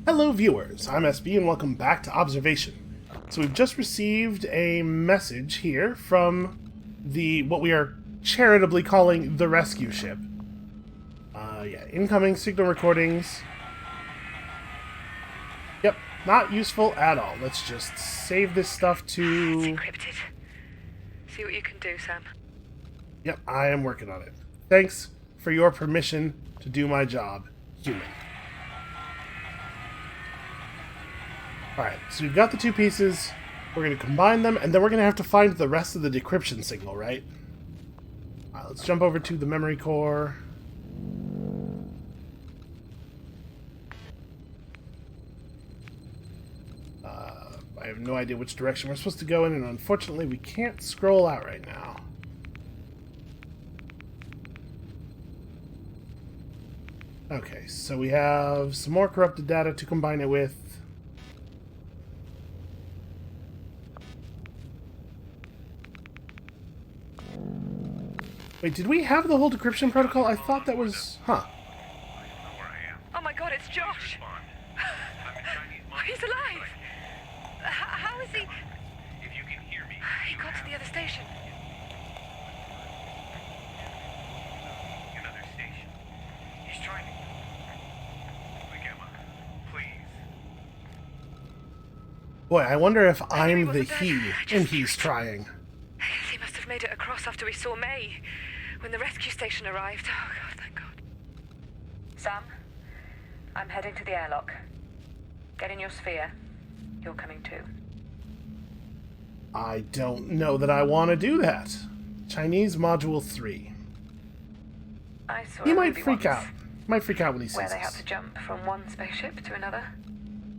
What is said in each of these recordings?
Hello viewers, I'm SB and welcome back to Observation. So we've just received a message here from what we are charitably calling the rescue ship. Incoming signal recordings. Yep, not useful at all. Let's just save this stuff to... It's encrypted. See what you can do, Sam. Yep, I am working on it. Thanks for your permission to do my job, human. Alright, so we've got the two pieces. We're going to combine them, and then we're going to have to find the rest of the decryption signal, right? Alright, let's jump over to the memory core. I have no idea which direction we're supposed to go in, and unfortunately we can't scroll out right now. Okay, so we have some more corrupted data to combine it with. Wait, did we have the whole decryption protocol? I thought that was... Huh. Oh my god, it's Josh! He's alive! How is he... If you can hear me, He got to the other station. Another station. He's trying to... Wake Emma, please. Boy, I wonder if I'm the wasn't he, dead. I and just he's knew it. trying. He must have made it across after we saw May, when the rescue station arrived. Oh god, thank god. Sam, I'm heading to the airlock. Get in your sphere. You're coming too. I don't know that I want to do that. Chinese Module 3. I saw He a might movie freak once out. Might freak out when he sees where they had us. to jump from one spaceship to another.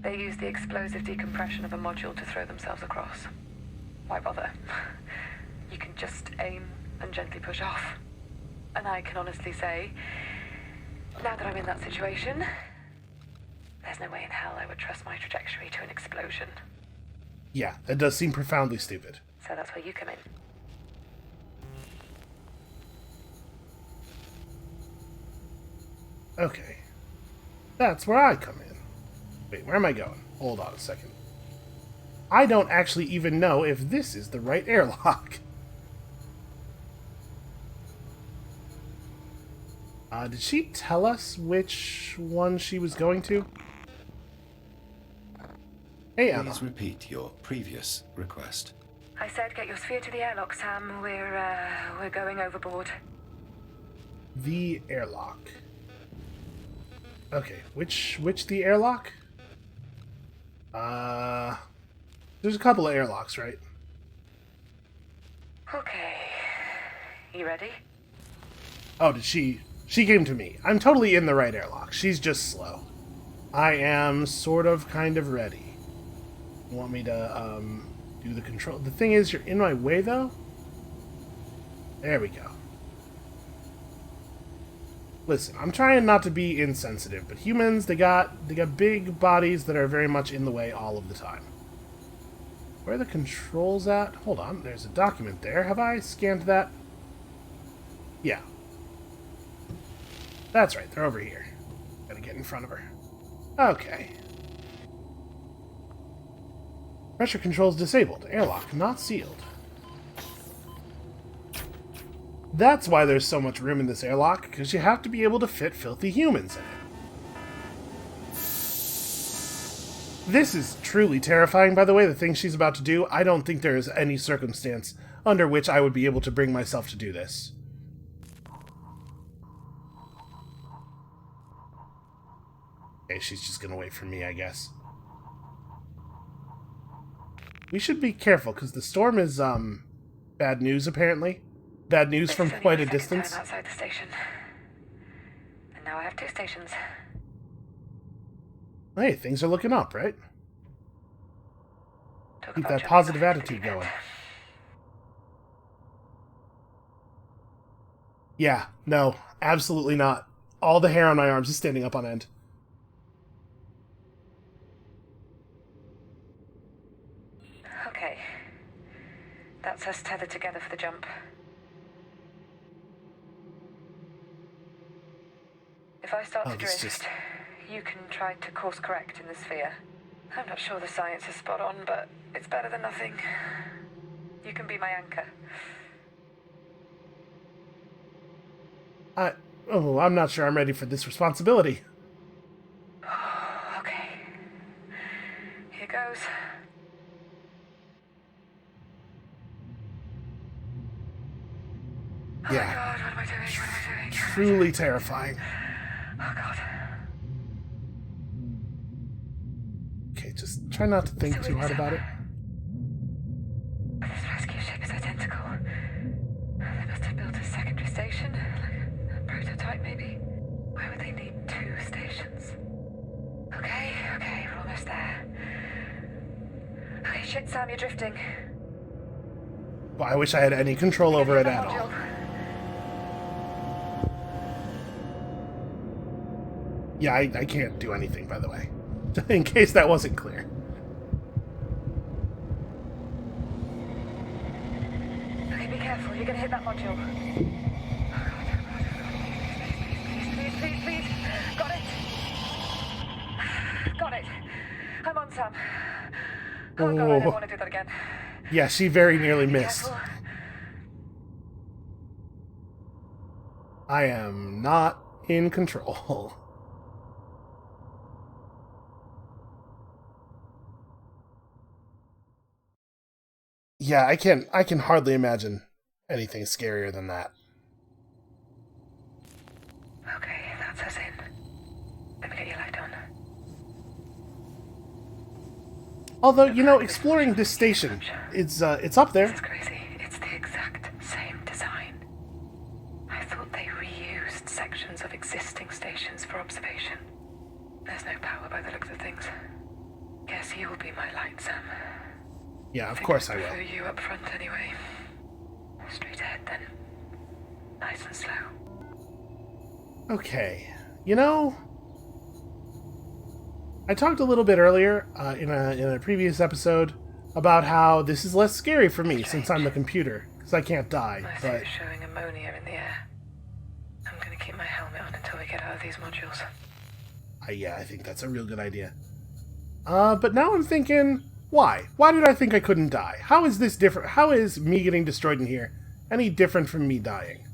They used the explosive decompression of a module to throw themselves across. Why bother? You can just aim and gently push off. And I can honestly say, now that I'm in that situation, there's no way in hell I would trust my trajectory to an explosion. Yeah, that does seem profoundly stupid. So that's where you come in. Okay. That's where I come in. Wait, where am I going? Hold on a second. I don't actually even know if this is the right airlock. Did she tell us which one she was going to? Hey, Emma. Please repeat your previous request. I said get your sphere to the airlock, Sam. We're going overboard. The airlock. Okay, which the airlock? There's a couple of airlocks, right? Okay. You ready? Oh, did she... She came to me. I'm totally in the right airlock. She's just slow. I am sort of kind of ready. You want me to, do the control... The thing is, you're in my way, though? There we go. Listen, I'm trying not to be insensitive, but humans, they got big bodies that are very much in the way all of the time. Where are the controls at? Hold on, there's a document there. Have I scanned that? Yeah. That's right, they're over here. Gotta get in front of her. Okay. Pressure controls disabled. Airlock not sealed. That's why there's so much room in this airlock, because you have to be able to fit filthy humans in it. This is truly terrifying, by the way, the thing she's about to do. I don't think there is any circumstance under which I would be able to bring myself to do this. Okay, she's just gonna wait for me, I guess. We should be careful, because the storm is, bad news, apparently. Bad news from quite a distance. Time outside the station. And now I have two stations. Hey, things are looking up, right? Talk Keep about that jumping positive off the attitude deep end. going. Yeah, no, absolutely not. All the hair on my arms is standing up on end. Okay. That's us tethered together for the jump. If I start Oh, to this drift, just- you can try to course correct in the sphere. I'm not sure the science is spot on, but it's better than nothing. You can be my anchor. I'm not sure I'm ready for this responsibility. Okay. Here goes. Oh Yeah. my god, what am I doing? What am I doing? Truly terrifying. Oh god. Okay, just try not to think too hard about it. This rescue ship is identical. They must have built a secondary station, like a prototype maybe. Why would they need 2 stations? Okay, we're almost there. Okay, shit, Sam, you're drifting. Well, I wish I had any control over it at all. Yeah, I can't do anything, by the way. In case that wasn't clear. Okay, be careful. You're gonna hit that module. Oh, God. Please. Got it. I'm on, Sam. Oh, God, I don't want to do that again. Yeah, she very nearly Be missed. careful. I am not in control. Yeah, I can hardly imagine anything scarier than that. Okay, that's us in. Let me get your light on. Although, you know, exploring this station, it's up This there. is crazy. It's the exact same design. I thought they reused sections of existing stations for observation. There's no power by the looks of things. Guess you'll be my light, Sam. Yeah, of course I prefer will. you up front anyway. Straight ahead then. Nice and slow. Okay, you know, I talked a little bit earlier in a previous episode about how this is less scary for me since I'm the computer, because I can't die, My but suit's showing ammonia in the air. I'm gonna keep my helmet on until we get out of these modules. I think that's a real good idea. But now I'm thinking, why? Why did I think I couldn't die? How is this different? How is me getting destroyed in here any different from me dying?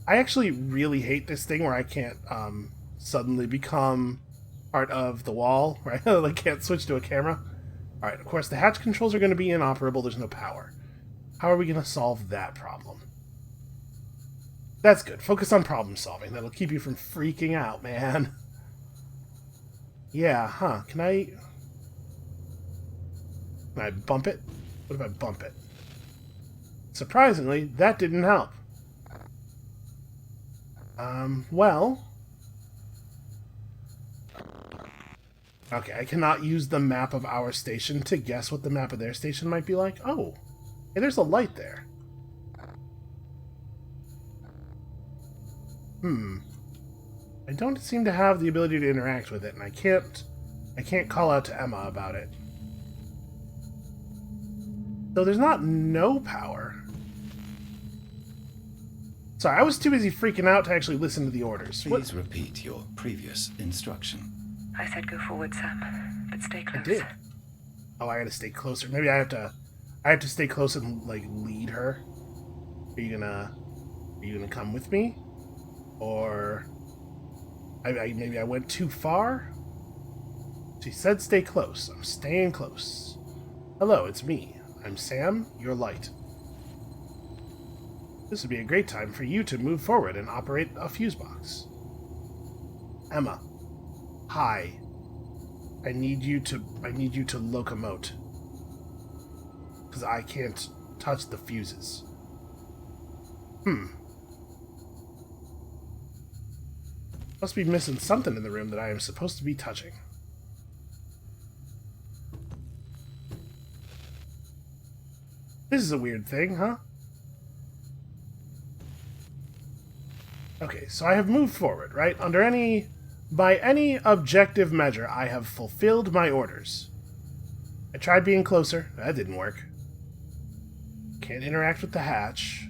I actually really hate this thing where I can't suddenly become part of the wall, right? I can't switch to a camera. Alright, of course the hatch controls are going to be inoperable, there's no power. How are we going to solve that problem? That's good. Focus on problem solving. That'll keep you from freaking out, man. Yeah, huh. Can I bump it? What if I bump it? Surprisingly, that didn't help. Well... Okay, I cannot use the map of our station to guess what the map of their station might be like. Oh, hey, there's a light there. I don't seem to have the ability to interact with it, and I can't call out to Emma about it. So there's not no power. Sorry, I was too busy freaking out to actually listen to the orders. Please repeat your previous instruction. I said go forward, Sam, but stay close. I did. Oh, I gotta stay closer. Maybe I have to stay close and like lead her. Are you gonna come with me? Or maybe I went too far? She said stay close. I'm staying close. Hello, it's me. I'm Sam, your light. This would be a great time for you to move forward and operate a fuse box. Emma. Hi. I need you to locomote. Because I can't touch the fuses. Must be missing something in the room that I am supposed to be touching. This is a weird thing, huh? Okay, so I have moved forward, right? By any objective measure, I have fulfilled my orders. I tried being closer. That didn't work. Can't interact with the hatch.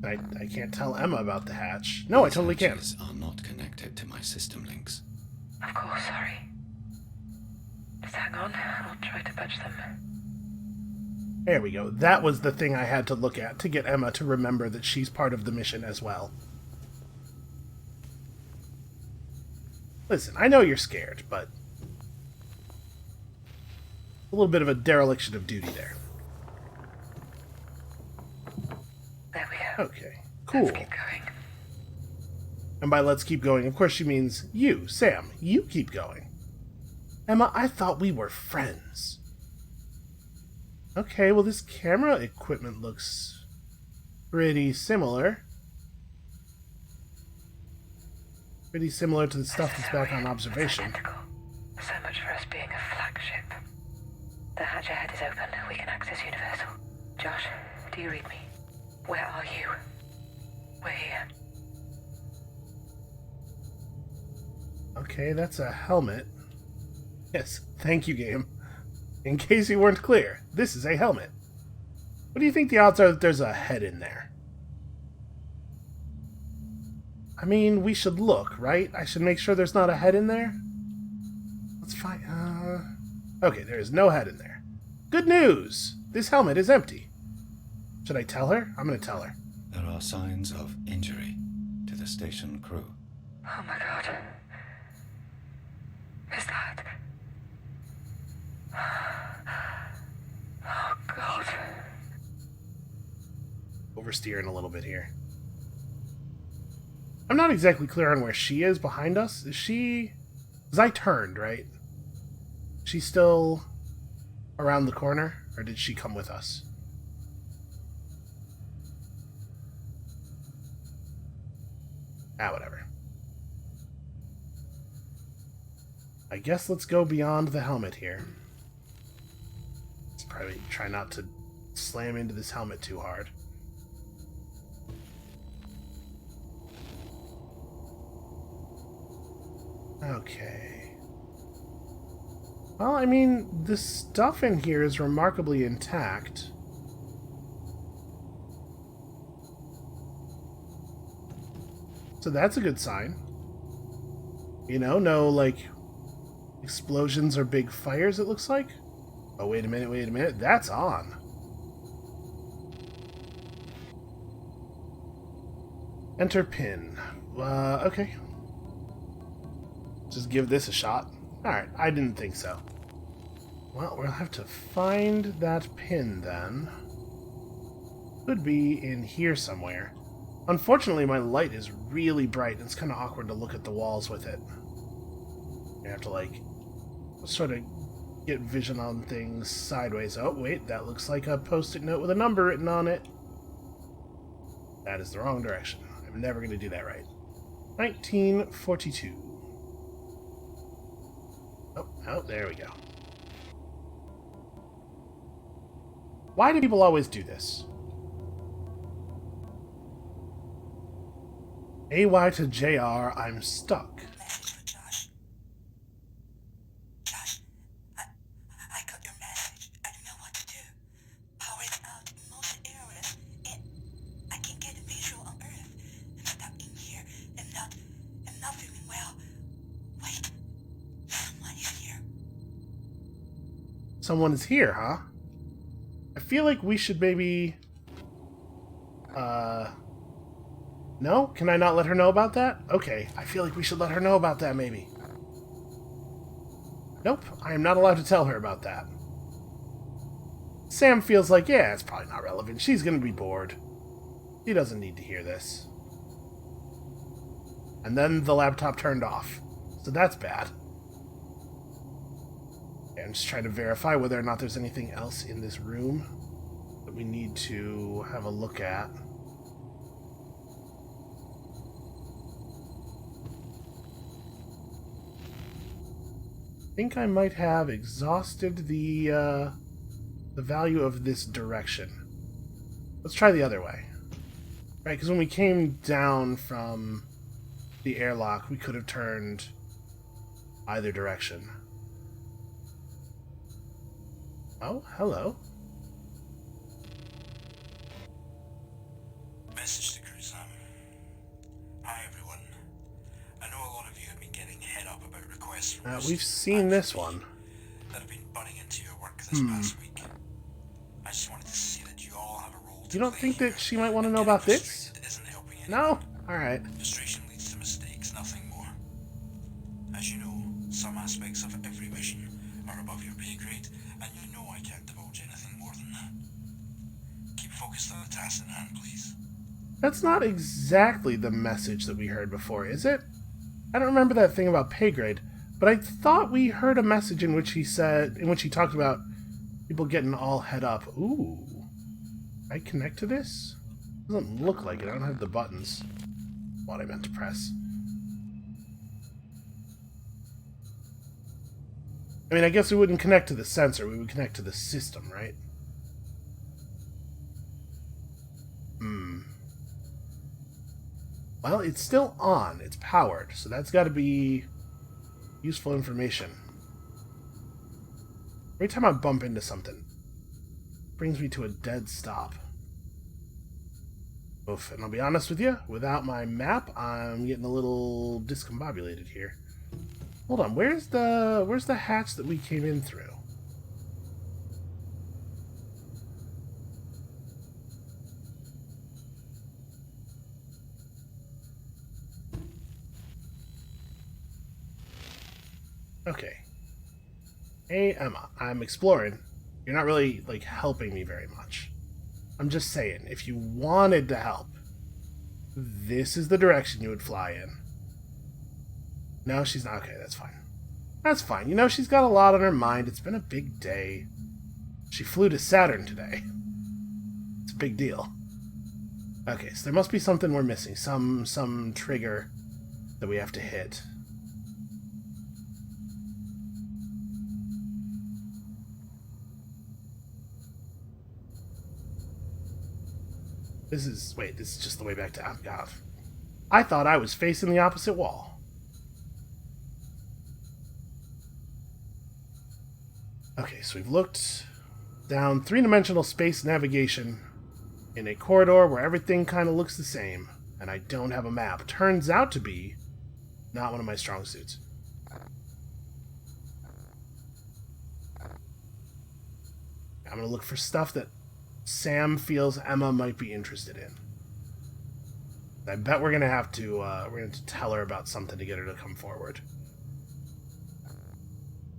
I can't tell Emma about the hatch. No, I totally can. Hatches are not connected to my system links. Of course, sorry. Just hang on, I'll try to budge them. There we go. That was the thing I had to look at to get Emma to remember that she's part of the mission as well. Listen, I know you're scared, but a little bit of a dereliction of duty there. There we go. Okay, cool. Let's keep going. And by let's keep going, of course she means you, Sam. You keep going. Emma, I thought we were friends. Okay, well this camera equipment looks pretty similar. Pretty similar to the stuff that's back on observation. Identical. So much for us being a flagship. The hatch ahead is open. We can access Universal. Josh, do you read me? Where are you? We're here. Okay, that's a helmet. Yes, thank you, game. In case you weren't clear, this is a helmet. What do you think the odds are that there's a head in there? I mean, we should look, right? I should make sure there's not a head in there. Let's find... Okay, there is no head in there. Good news! This helmet is empty. Should I tell her? I'm gonna tell her. There are signs of injury to the station crew. Oh my god. Is that... Oh god. Oversteering a little bit here. I'm not exactly clear on where she is behind us. Is she... Because I turned, right? She's still around the corner? Or did she come with us? Ah, whatever. I guess let's go beyond the helmet here. Let's probably try not to slam into this helmet too hard. Okay. Well, I mean, the stuff in here is remarkably intact. So that's a good sign. You know, no, like, explosions or big fires, it looks like. Oh, wait a minute. That's on. Enter pin. Okay. Just give this a shot. Alright, I didn't think so. Well, we'll have to find that pin then. Could be in here somewhere. Unfortunately, my light is really bright, and it's kind of awkward to look at the walls with it. You have to, like, sort of get vision on things sideways. Oh, wait, that looks like a post-it note with a number written on it. That is the wrong direction. I'm never going to do that right. 1942. Oh, there we go. Why do people always do this? AY to JR, I'm stuck. Message for Josh. Josh, I got your message. I don't know what to do. Power is out in most areas, and I can't get a visual on Earth. I'm stuck in here. I'm not feeling well. Wait, someone is here. Someone is here, huh? I feel like we should maybe... No? Can I not let her know about that? Okay, I feel like we should let her know about that, maybe. Nope, I am not allowed to tell her about that. Sam feels like, yeah, it's probably not relevant. She's gonna be bored. She doesn't need to hear this. And then the laptop turned off. So that's bad. Okay, I'm just trying to verify whether or not there's anything else in this room that we need to have a look at. I think I might have exhausted the value of this direction. Let's try the other way. Right, because when we came down from the airlock, we could have turned either direction. Oh, hello. Message to crew, Sam. Hi, everyone. I know a lot of you have been getting head up about requests from us We've seen this one. that have been butting into your work this past week. I just wanted to see that you all have a role to You don't play think here, that she might want to and know getting about this? frustrated isn't helping anyone. No? Alright. Frustration leads to mistakes, nothing more. As you know, some aspects of every mission are above your pay grade, and you know I can't divulge anything more than that. Keep focused on the task in hand, please. That's not exactly the message that we heard before, is it? I don't remember that thing about pay grade, but I thought we heard a message in which he talked about people getting all head up. Ooh. Can I connect to this? Doesn't look like it. I don't have the buttons. What I meant to press. I mean, I guess we wouldn't connect to the sensor. We would connect to the system, right? Well, it's still on. It's powered, so that's got to be useful information. Every time I bump into something, it brings me to a dead stop. Oof, and I'll be honest with you, without my map, I'm getting a little discombobulated here. Hold on, where's the hatch that we came in through? Okay. Hey, Emma, I'm exploring. You're not really, like, helping me very much. I'm just saying, if you wanted to help, this is the direction you would fly in. No, she's not. Okay, that's fine. That's fine. You know, she's got a lot on her mind. It's been a big day. She flew to Saturn today. It's a big deal. Okay, so there must be something we're missing. Some trigger that we have to hit. This is just the way back to Amgav. I thought I was facing the opposite wall. Okay, so we've looked down three-dimensional space navigation in a corridor where everything kind of looks the same, and I don't have a map. Turns out to be not one of my strong suits. I'm going to look for stuff that Sam feels Emma might be interested in. I bet we're gonna have to tell her about something to get her to come forward.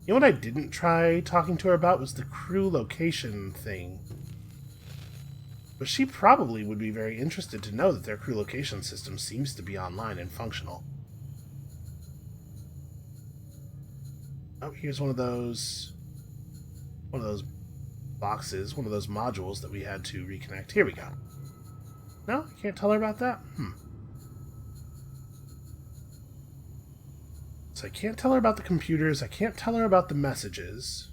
You know what I didn't try talking to her about was the crew location thing. But she probably would be very interested to know that their crew location system seems to be online and functional. Oh, here's one of those boxes, one of those modules that we had to reconnect. Here we go. No? I can't tell her about that? So I can't tell her about the computers, I can't tell her about the messages.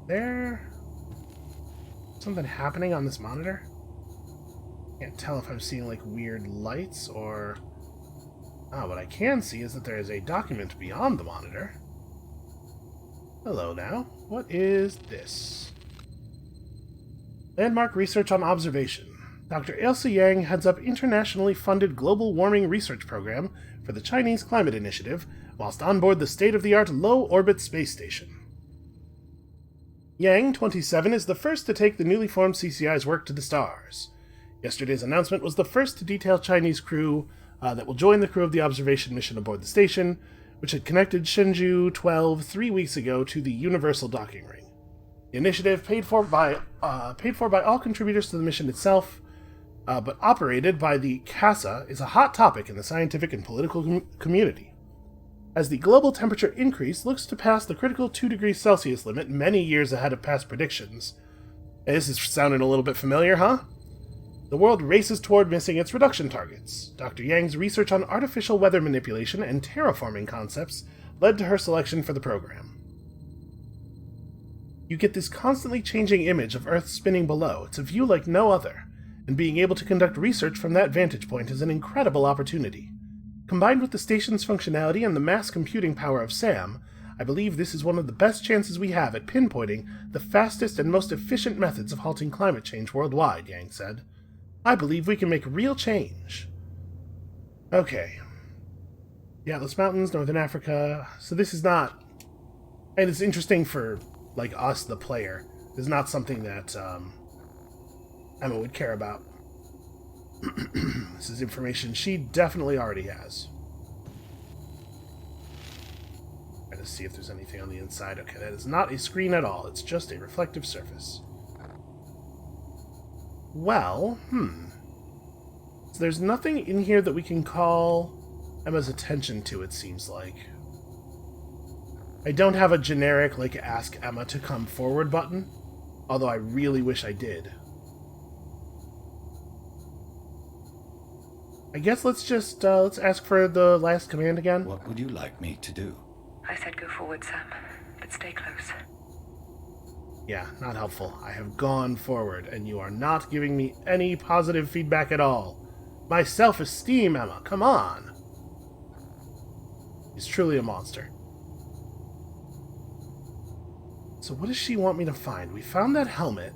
There... something happening on this monitor? Can't tell if I'm seeing, like, weird lights or... what I can see is that there is a document beyond the monitor. Hello now. What is this? Landmark Research on Observation. Dr. Ilse Yang heads up internationally funded global warming research program for the Chinese Climate Initiative, whilst on board the state-of-the-art low-orbit space station. Yang, 27, is the first to take the newly formed CCI's work to the stars. Yesterday's announcement was the first to detail Chinese crew that will join the crew of the observation mission aboard the station, which had connected Shenzhou 12 3 weeks ago to the Universal Docking Ring. The initiative, paid for by all contributors to the mission itself, but operated by the CASA, is a hot topic in the scientific and political community. As the global temperature increase looks to pass the critical 2 degrees Celsius limit many years ahead of past predictions. Hey, this is sounding a little bit familiar, huh? The world races toward missing its reduction targets. Dr. Yang's research on artificial weather manipulation and terraforming concepts led to her selection for the program. You get this constantly changing image of Earth spinning below. It's a view like no other, and being able to conduct research from that vantage point is an incredible opportunity. Combined with the station's functionality and the mass computing power of Sam, I believe this is one of the best chances we have at pinpointing the fastest and most efficient methods of halting climate change worldwide, Yang said. I believe we can make real change. Okay. The Atlas Mountains, Northern Africa. So this is not... And it's interesting for, like, us, the player. It's not something that Emma would care about. This is information she definitely already has. Try to see if there's anything on the inside. Okay, that is not a screen at all. It's just a reflective surface. Well, So there's nothing in here that we can call Emma's attention to, it seems like. I don't have a generic, like, ask Emma to come forward button, although I really wish I did. I guess let's just, let's ask for the last command again. What would you like me to do? I said go forward, Sam, but stay close. Yeah, not helpful. I have gone forward, and you are not giving me any positive feedback at all. My self-esteem, Emma, come on! He's truly a monster. So what does she want me to find? We found that helmet.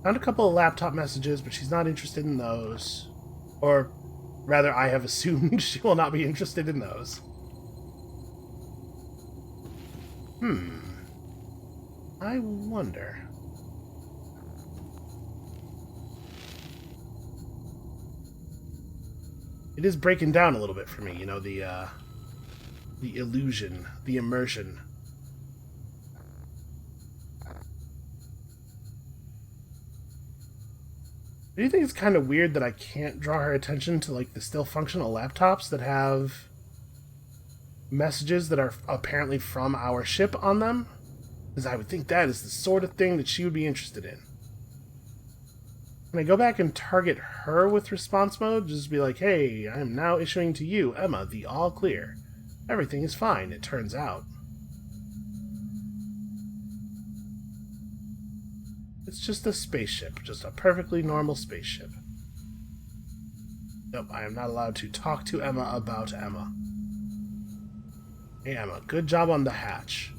Found a couple of laptop messages, but she's not interested in those. Or, rather, I have assumed she will not be interested in those. I wonder. It is breaking down a little bit for me, you know, the illusion, the immersion. Do you think it's kind of weird that I can't draw her attention to, like, the still functional laptops that have messages that are apparently from our ship on them? Because I would think that is the sort of thing that she would be interested in. Can I go back and target her with response mode? Just be like, hey, I am now issuing to you, Emma, the all clear. Everything is fine, it turns out. It's just a spaceship, just a perfectly normal spaceship. Nope, I am not allowed to talk to Emma about Emma. Hey, Emma, good job on the hatch.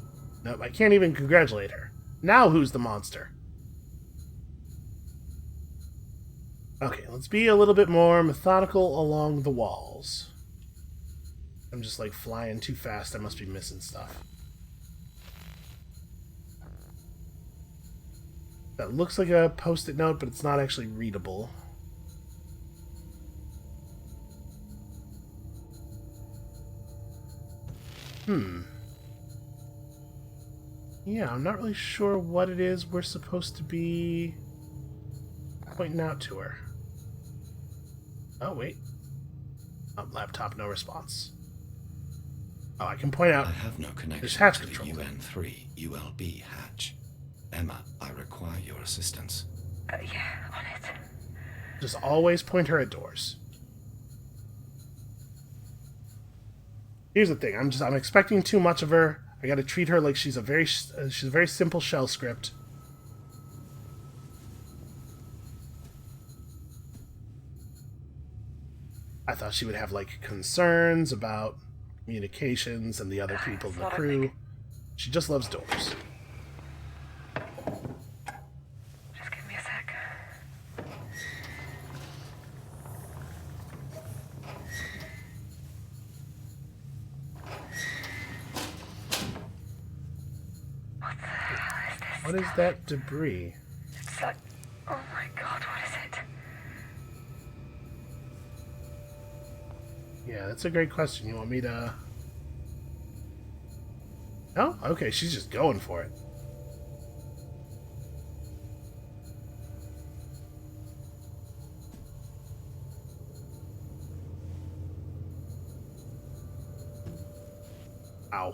Nope, I can't even congratulate her. Now who's the monster? Okay, let's be a little bit more methodical along the walls. I'm just, like, flying too fast. I must be missing stuff. That looks like a post-it note, but it's not actually readable. Yeah, I'm not really sure what it is we're supposed to be pointing out to her. Oh, wait. Laptop, no response. Oh, I can point out I have no there's connection hatch to the control. UN-3 ULB hatch. Emma, I require your assistance. Yeah, on it. Just always point her at doors. Here's the thing. I'm expecting too much of her. I gotta treat her like she's a very simple shell script. I thought she would have, like, concerns about communications and the other people in the crew. She just loves doors. Just give me a sec. What the hell is this? What is that debris? It's like... Oh my god, what is it? Yeah, that's a great question. You want me to... Oh, okay, she's just going for it. Ow.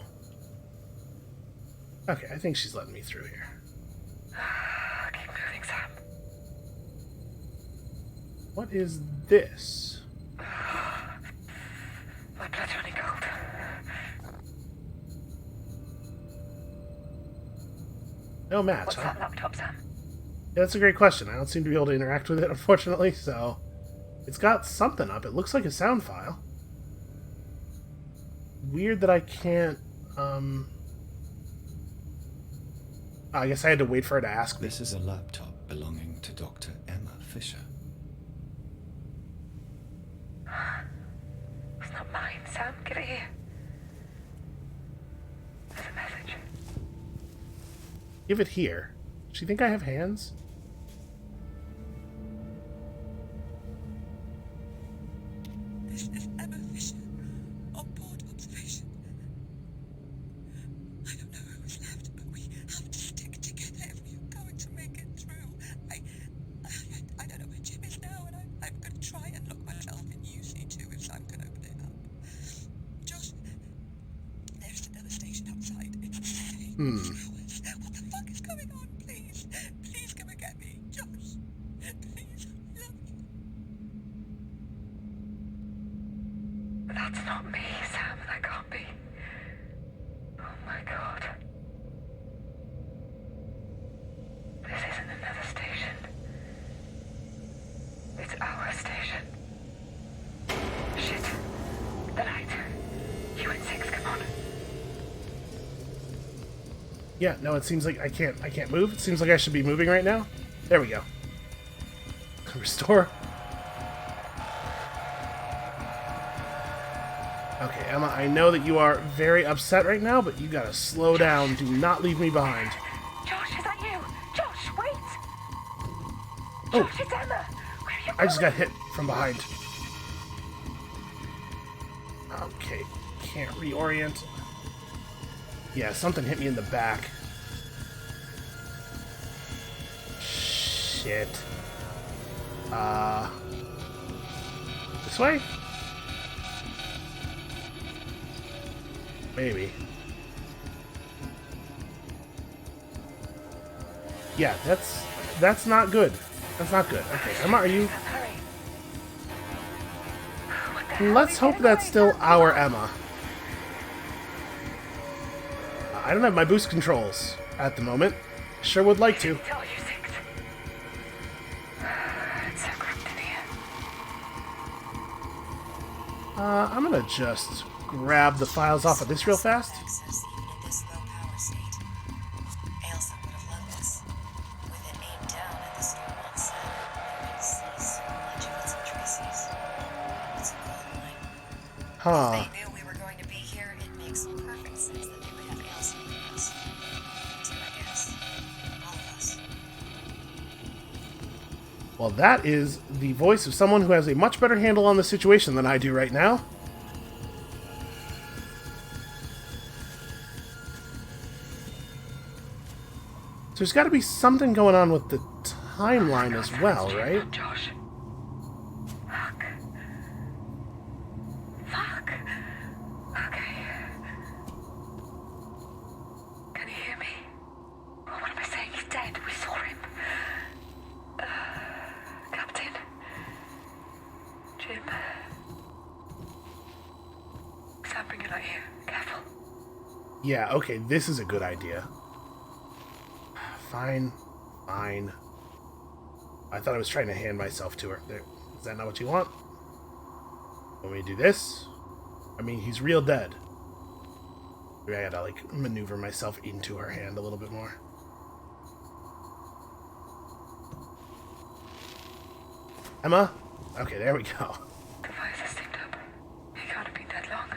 Okay, I think she's letting me through here. Keep moving, Sam. What is this? My blood's running cold. No match, What's huh? that laptop, Sam? Yeah, that's a great question. I don't seem to be able to interact with it, unfortunately, so... It's got something up. It looks like a sound file. weird that I can't, I guess I had to wait for her to ask me. This is a laptop belonging to Dr. Emma Fisher. It's not mine, Sam. Give it here. There's a message. Give it here. Does she think I have hands? This is Emma Fisher, on board observation. I don't know who's left, but we have to stick together if we are going to make it through. I don't know where Jim is now, and I'm going to try and lock myself in UC2 if Sam can open it up. Josh, there's another station outside. It's the same as ours. What the fuck is going on? Please, please come and get me. Josh, please, I love you. That's not me, Sam. That can't be. Oh my god. This isn't another station. It's our station. Shit. The light. You and 6, come on. Yeah, no, it seems like I can't move. It seems like I should be moving right now. There we go. Restore. Okay, Emma, I know that you are very upset right now, but you gotta slow down. Do not leave me behind. Josh, is that you? Josh, wait! Oh. Josh, it's Emma! Where are you I just going? got hit from behind. Okay, can't reorient. Yeah, something hit me in the back. Shit. This way? Maybe. Yeah, that's not good. That's not good. Okay, Emma, are you... Hurry. What the hell Let's are hope you that's doing? still our Emma. I don't have my boost controls at the moment. Sure would like to. It's all you 6. It's so cramped in here. I'm gonna just grab the files off of this real fast. Access even in this low power state. Ailsa would have loved this. With it aimed down at the storm on set, they would see so much of its intricacies. It's a gold mine. Huh. If they knew we were going to be here, it makes perfect sense that they would have Ailsa with us. So I guess, all of us. Well, that is the voice of someone who has a much better handle on the situation than I do right now. So there's got to be something going on with the timeline as well, right? Josh. Fuck. Fuck. Okay. Can you hear me? Oh, what am I saying? He's dead. We saw him. Captain. Jim. Sam, bring your light here. Careful. Yeah, okay, this is a good idea. Fine. Fine. I thought I was trying to hand myself to her. There. Is that not what you want? Want me to do this? I mean, he's real dead. Maybe I gotta, like, maneuver myself into her hand a little bit more. Emma? Okay, there we go. The fires are steamed up. He can't have been dead long.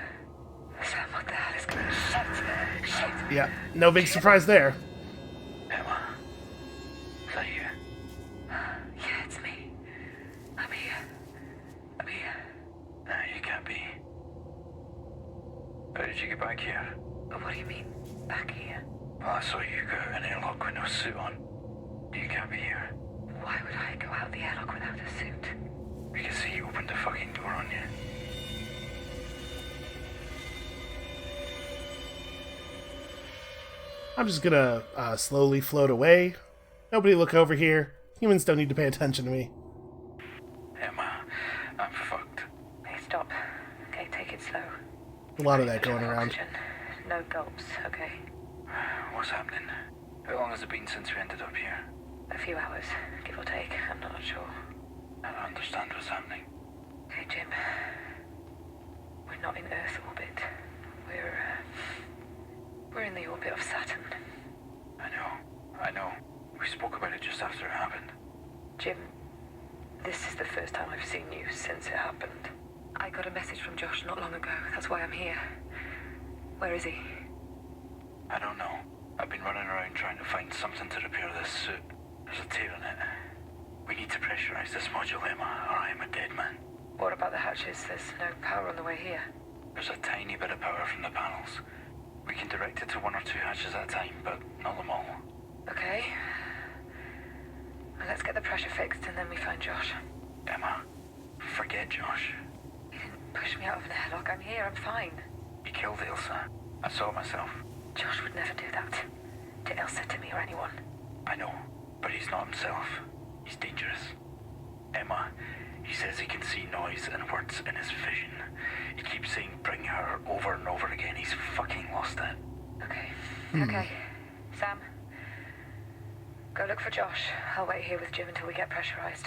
Sam, what the hell is going on? Shit! Shit! Yeah, no big surprise there. Emma. Is that you? Yeah, it's me. I'm here. I'm here. No, you can't be. How did you get back here? Oh, what do you mean, back here? Well, I saw you go out an airlock with no suit on. You can't be here. Why would I go out the airlock without a suit? Because he opened the fucking door on you. I'm just gonna slowly float away. Nobody look over here. Humans don't need to pay attention to me. Emma, I'm fucked. Hey, stop. Okay, take it slow. A lot of that going around. Oxygen. No gulps, okay? What's happening? How long has it been since we ended up here? A few hours, give or take. I'm not sure. I don't understand what's happening. Hey, Jim. We're not in Earth orbit. spoke about it just after it happened. Jim, this is the first time I've seen you since it happened. I got a message from Josh not long ago. That's why I'm here. Where is he? I don't know. I've been running around trying to find something to repair this suit. There's a tear in it. We need to pressurize this module, Emma, or I am a dead man. What about the hatches? There's no power on the way here. There's a tiny bit of power from the panels. We can direct it to one or two hatches at a time, but not them all. Okay. Well, let's get the pressure fixed and then we find Josh. Emma, forget Josh. He didn't push me out of an airlock. I'm here. I'm fine. He killed Ilsa. I saw it myself. Josh would never do that. To Ilsa, to me, or anyone. I know, but he's not himself. He's dangerous. Emma, he says he can see noise and words in his vision. He keeps saying bring her over and over again. He's fucking lost it. Okay. Okay. Sam, go look for Josh. I'll wait here with Jim until we get pressurized.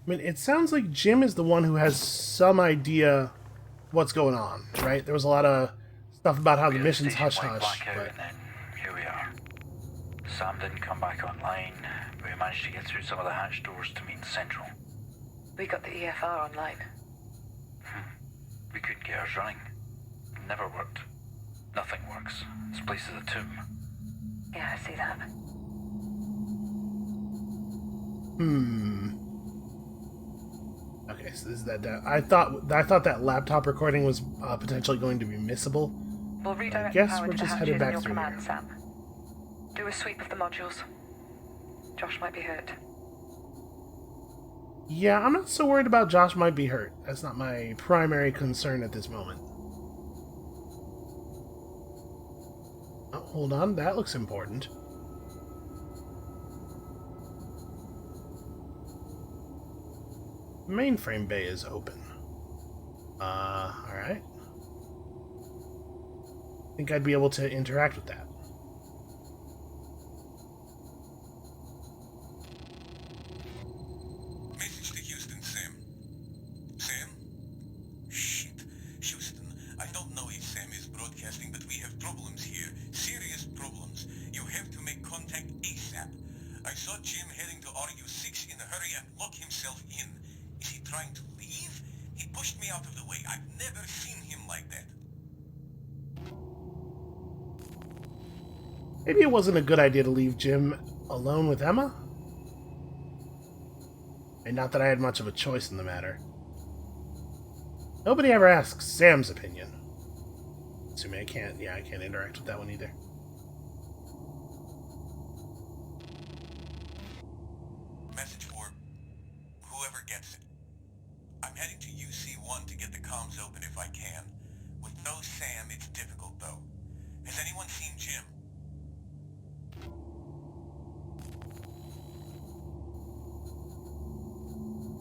I mean, it sounds like Jim is the one who has some idea what's going on, right? There was a lot of stuff about how the mission's hush-hush. And then here we are. Sam didn't come back online. We managed to get through some of the hatch doors to meet in Central. We got the EFR online. We couldn't get ours running. Never worked. Nothing works. This place is a tomb. Yeah, I see that. Okay, so this is that. I thought that laptop recording was potentially going to be missable. We'll redirect guess the power we're to just the headed hatches back in your through command, here. Sam. Do a sweep of the modules. Josh might be hurt. Yeah, I'm not so worried about Josh might be hurt. That's not my primary concern at this moment. Oh, hold on, that looks important. Mainframe bay is open. Alright. Think I'd be able to interact with that. Message to Houston, Sam. Sam? Shit. Houston, I don't know if Sam is broadcasting, but we have problems here. Serious problems. You have to make contact ASAP. I saw Jim heading to RU6 in a hurry and lock himself in. Is he trying to leave? He pushed me out of the way. I've never seen him like that. Maybe it wasn't a good idea to leave Jim alone with Emma? And not that I had much of a choice in the matter. Nobody ever asks Sam's opinion. Assuming I can't interact with that one either. Message for whoever gets it. I'm heading to UC1 to get the comms open if I can. With no Sam, it's difficult though. Has anyone seen Jim?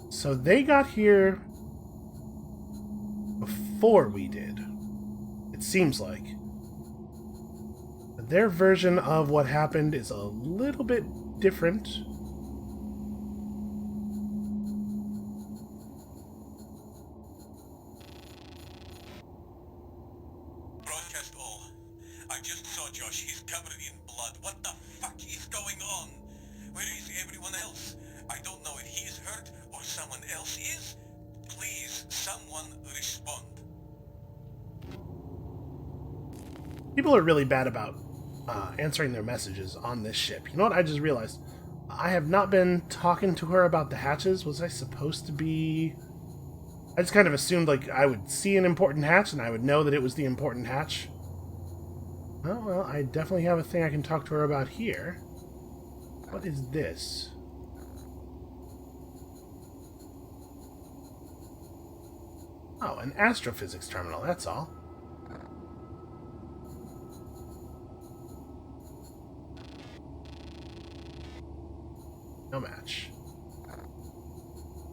So they got here before we did. It seems like. But their version of what happened is a little bit different. Broadcast all. I just saw Josh. He's covered in blood. What the fuck is going on? Where is everyone else? I don't know if he's hurt or someone else is. Please, someone respond. People are really bad about answering their messages on this ship. You know what? I just realized. I have not been talking to her about the hatches. Was I supposed to be... I just kind of assumed, like, I would see an important hatch and I would know that it was the important hatch. Oh, well, I definitely have a thing I can talk to her about here. What is this? Oh, an astrophysics terminal, that's all. No match.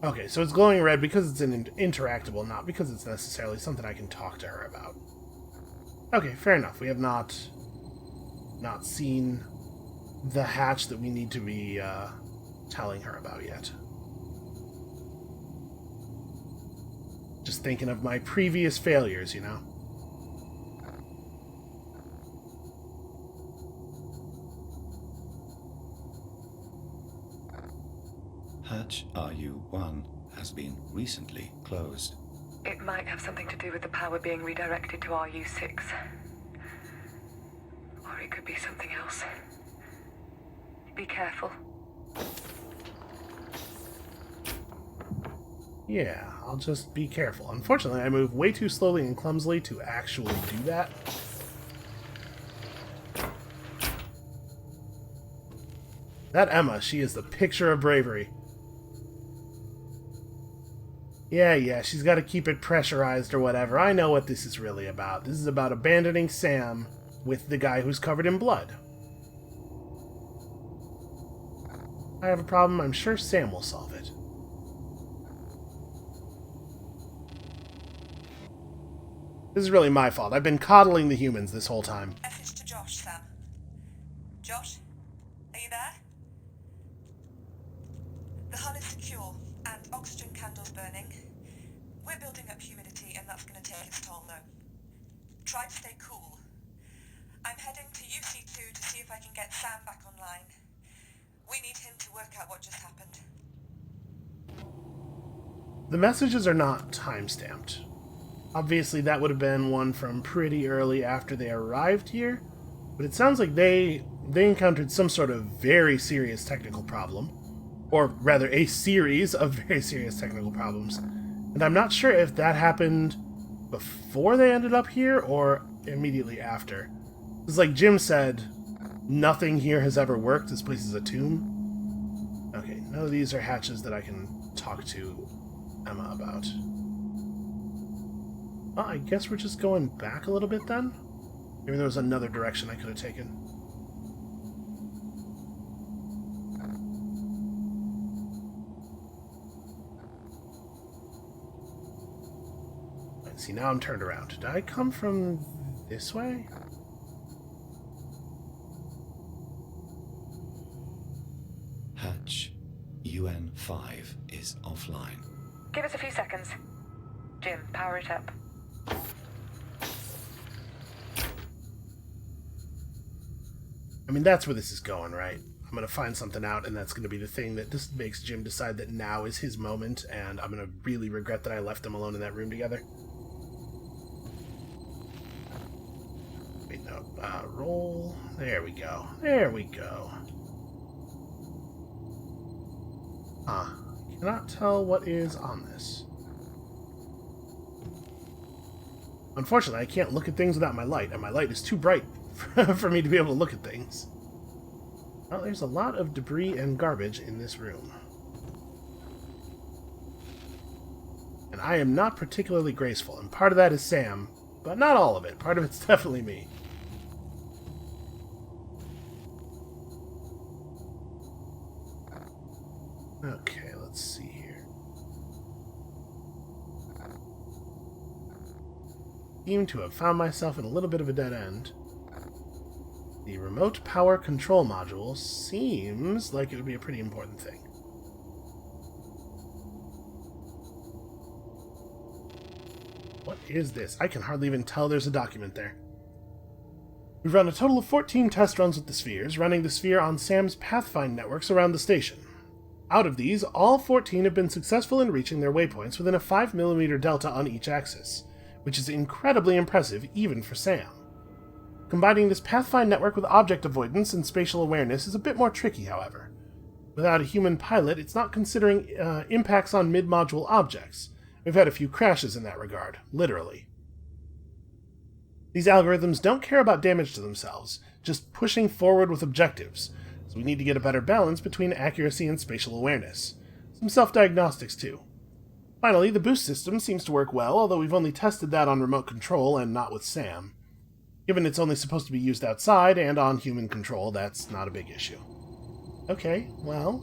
Okay, so it's glowing red because it's an interactable, not because it's necessarily something I can talk to her about. Okay, fair enough. We have not seen the hatch that we need to be telling her about yet. Just thinking of my previous failures, you know? Hatch RU-1 has been recently closed. It might have something to do with the power being redirected to RU-6. Or it could be something else. Be careful. Yeah, I'll just be careful. Unfortunately, I move way too slowly and clumsily to actually do that. That Emma, she is the picture of bravery. Yeah, she's got to keep it pressurized or whatever. I know what this is really about. This is about abandoning Sam with the guy who's covered in blood. I have a problem, I'm sure Sam will solve it. This is really my fault. I've been coddling the humans this whole time. Message to Josh, Sam. Josh? Are you there? The hull is secure, and oxygen candles burning. We're building up humidity, and that's going to take its toll, though. Try to stay cool. I'm heading to UC2 to see if I can get Sam back online. We need him to work out what just happened. The messages are not time-stamped. Obviously, that would have been one from pretty early after they arrived here, but it sounds like they encountered some sort of very serious technical problem, or rather a series of very serious technical problems, and I'm not sure if that happened before they ended up here or immediately after. It's like Jim said, nothing here has ever worked. This place is a tomb. Okay, none of these are hatches that I can talk to Emma about. Well, I guess we're just going back a little bit then? Maybe there was another direction I could have taken. Right, see, now I'm turned around. Did I come from this way? Hatch UN-5 is offline. Give us a few seconds. Jim, power it up. I mean, that's where this is going, right? I'm going to find something out, and that's going to be the thing that this makes Jim decide that now is his moment, and I'm going to really regret that I left them alone in that room together. Wait, no. Roll. There we go. There we go. I cannot tell what is on this. Unfortunately, I can't look at things without my light, and my light is too bright for me to be able to look at things. Well, there's a lot of debris and garbage in this room. And I am not particularly graceful, and part of that is Sam, but not all of it. Part of it's definitely me. Okay, let's see here. Seem to have found myself in a little bit of a dead end. The remote power control module seems like it would be a pretty important thing. What is this? I can hardly even tell there's a document there. We've run a total of 14 test runs with the spheres, running the sphere on Sam's Pathfind networks around the station. Out of these, all 14 have been successful in reaching their waypoints within a 5mm delta on each axis, which is incredibly impressive even for Sam. Combining this Pathfind network with object avoidance and spatial awareness is a bit more tricky, however. Without a human pilot, it's not considering impacts on mid-module objects. We've had a few crashes in that regard, literally. These algorithms don't care about damage to themselves, just pushing forward with objectives, so we need to get a better balance between accuracy and spatial awareness. Some self-diagnostics, too. Finally, the boost system seems to work well, although we've only tested that on remote control and not with Sam. Given it's only supposed to be used outside and on human control, that's not a big issue. Okay, well,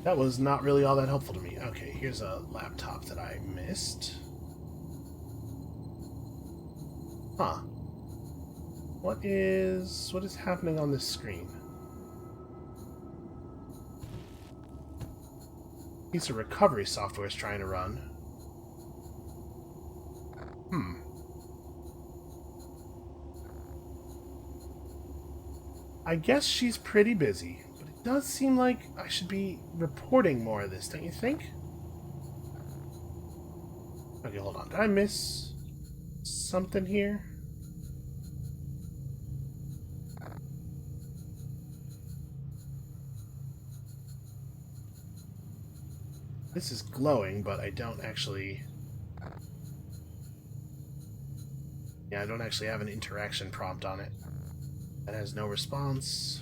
that was not really all that helpful to me. Okay, here's a laptop that I missed. Huh. What is happening on this screen? Piece of recovery software is trying to run. I guess she's pretty busy, but it does seem like I should be reporting more of this, don't you think? Okay, hold on. Did I miss something here? This is glowing, but I don't actually... Yeah, I don't actually have an interaction prompt on it. That has no response.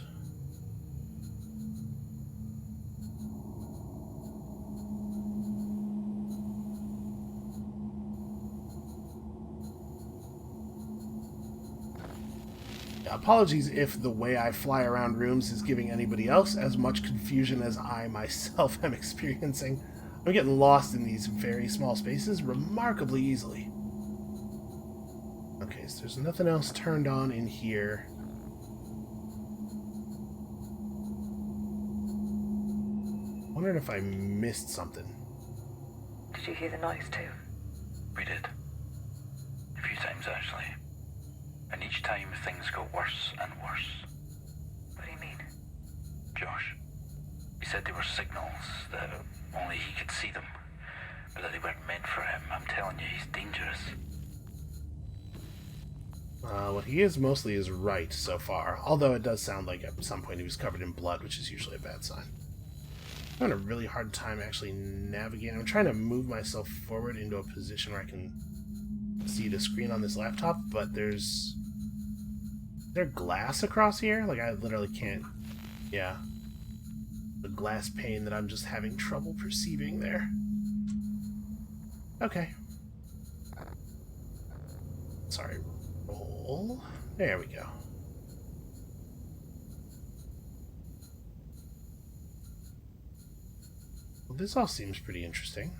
Apologies if the way I fly around rooms is giving anybody else as much confusion as I myself am experiencing. I'm getting lost in these very small spaces remarkably easily. Okay, so there's nothing else turned on in here. Wondering if I missed something. Did you hear the noise too? We did. A few times, actually. And each time things got worse and worse. What do you mean? Josh. He said they were signals, that only he could see them. But that they weren't meant for him. I'm telling you, he's dangerous. What he is mostly is right so far. Although it does sound like at some point he was covered in blood, which is usually a bad sign. I'm having a really hard time actually navigating. I'm trying to move myself forward into a position where I can see the screen on this laptop, but is there glass across here? Like, I literally can't... Yeah. The glass pane that I'm just having trouble perceiving there. Okay. Sorry. Roll. There we go. Well, this all seems pretty interesting.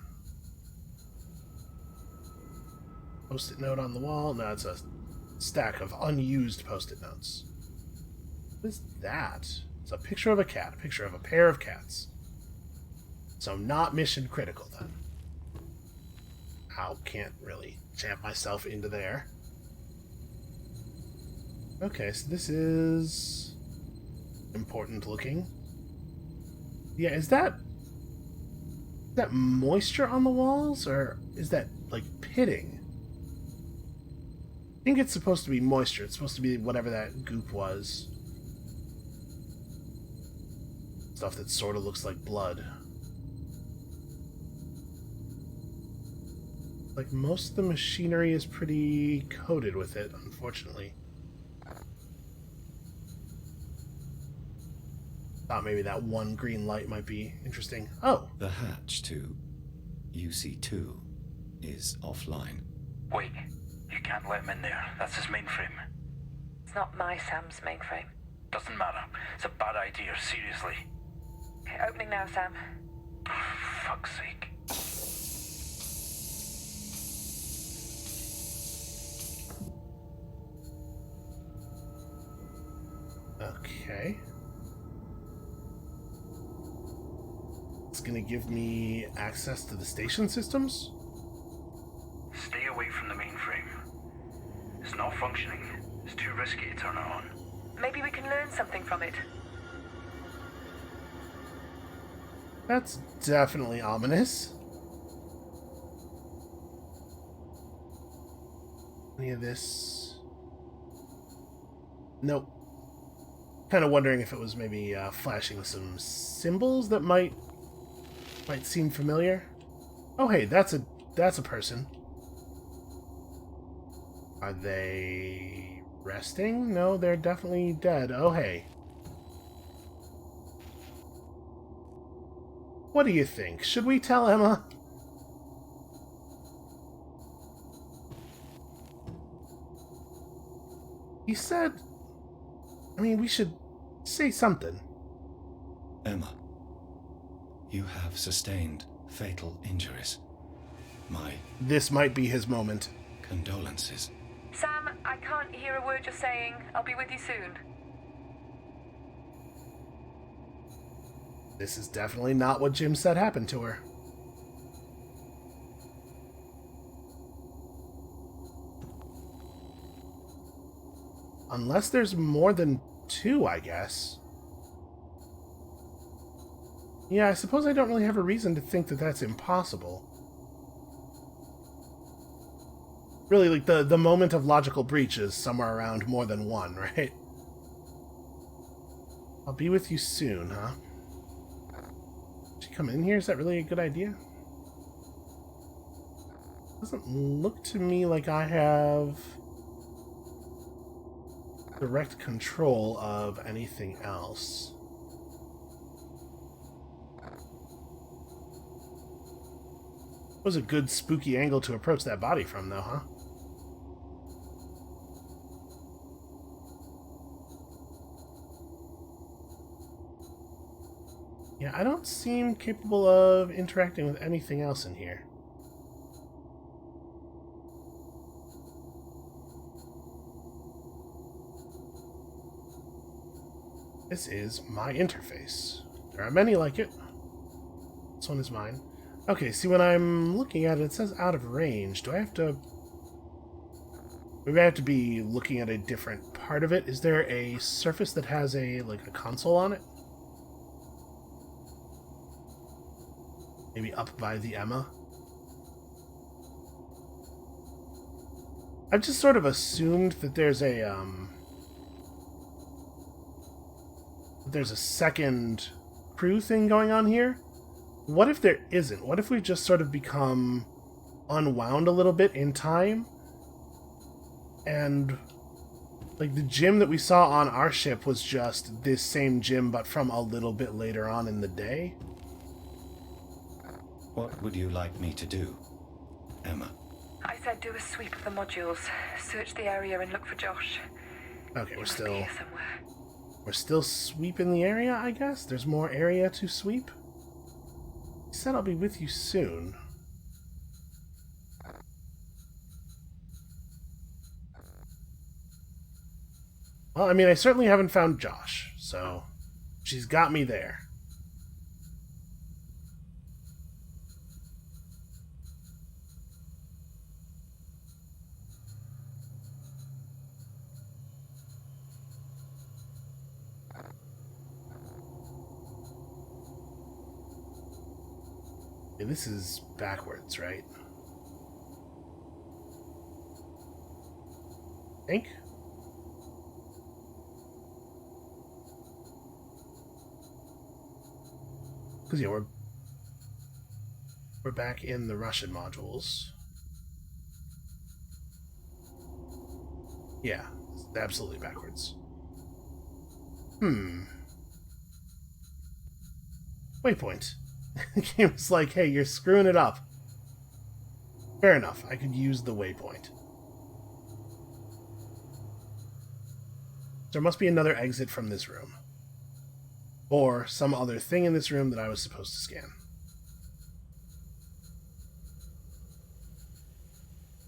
Post-it note on the wall. No, it's a stack of unused post-it notes. What is that? It's a picture of a cat. A picture of a pair of cats. So not mission critical, then. Ow, can't really jam myself into there. Okay, so this is... important looking. Yeah, is that moisture on the walls? Or is that, like, pitting? I think it's supposed to be moisture. It's supposed to be whatever that goop was. Stuff that sort of looks like blood. Like, most of the machinery is pretty coated with it, unfortunately. Thought maybe that one green light might be interesting. Oh! The hatch to UC2 is offline. Wait. You can't let him in there. That's his mainframe. It's not my Sam's mainframe. Doesn't matter. It's a bad idea, seriously. Okay, opening now, Sam. For fuck's sake. Okay. It's gonna give me access to the station systems? Stay away from the mainframe. It's not functioning. It's too risky to turn it on. Maybe we can learn something from it. That's definitely ominous. Any of this? Nope. Kind of wondering if it was maybe flashing some symbols that might seem familiar. Oh, hey, that's a person. Are they resting? No, they're definitely dead. Oh, hey. What do you think? Should we tell Emma? He said... I mean, we should say something. Emma, you have sustained fatal injuries. My This might be his moment. condolences. Sam, I can't hear a word you're saying. I'll be with you soon. This is definitely not what Jim said happened to her. Unless there's more than two, I guess. Yeah, I suppose I don't really have a reason to think that that's impossible. Really, like, the moment of logical breach is somewhere around more than one, right? I'll be with you soon, huh? Should she come in here? Is that really a good idea? Doesn't look to me like I have direct control of anything else. Was a good spooky angle to approach that body from, though, huh? Yeah, I don't seem capable of interacting with anything else in here. This is my interface. There are many like it. This one is mine. Okay, see, when I'm looking at it, it says out of range. Do I have to... Maybe I have to be looking at a different part of it. Is there a surface that has a console on it? Maybe up by the Emma? I've just sort of assumed that there's a second crew thing going on here. What if there isn't? What if we've just sort of become unwound a little bit in time? And, like, the gym that we saw on our ship was just this same gym, but from a little bit later on in the day? What would you like me to do, Emma? I said do a sweep of the modules, search the area and look for Josh. Okay, He must be here somewhere. we're still sweeping the area, I guess? There's more area to sweep? He said I'll be with you soon. Well, I mean, I certainly haven't found Josh, so she's got me there. Okay, this is backwards, right? I think? Because, yeah, we're back in the Russian modules. Yeah, it's absolutely backwards. Waypoint. The game's like, hey, you're screwing it up. Fair enough, I could use the waypoint. There must be another exit from this room. Or some other thing in this room that I was supposed to scan.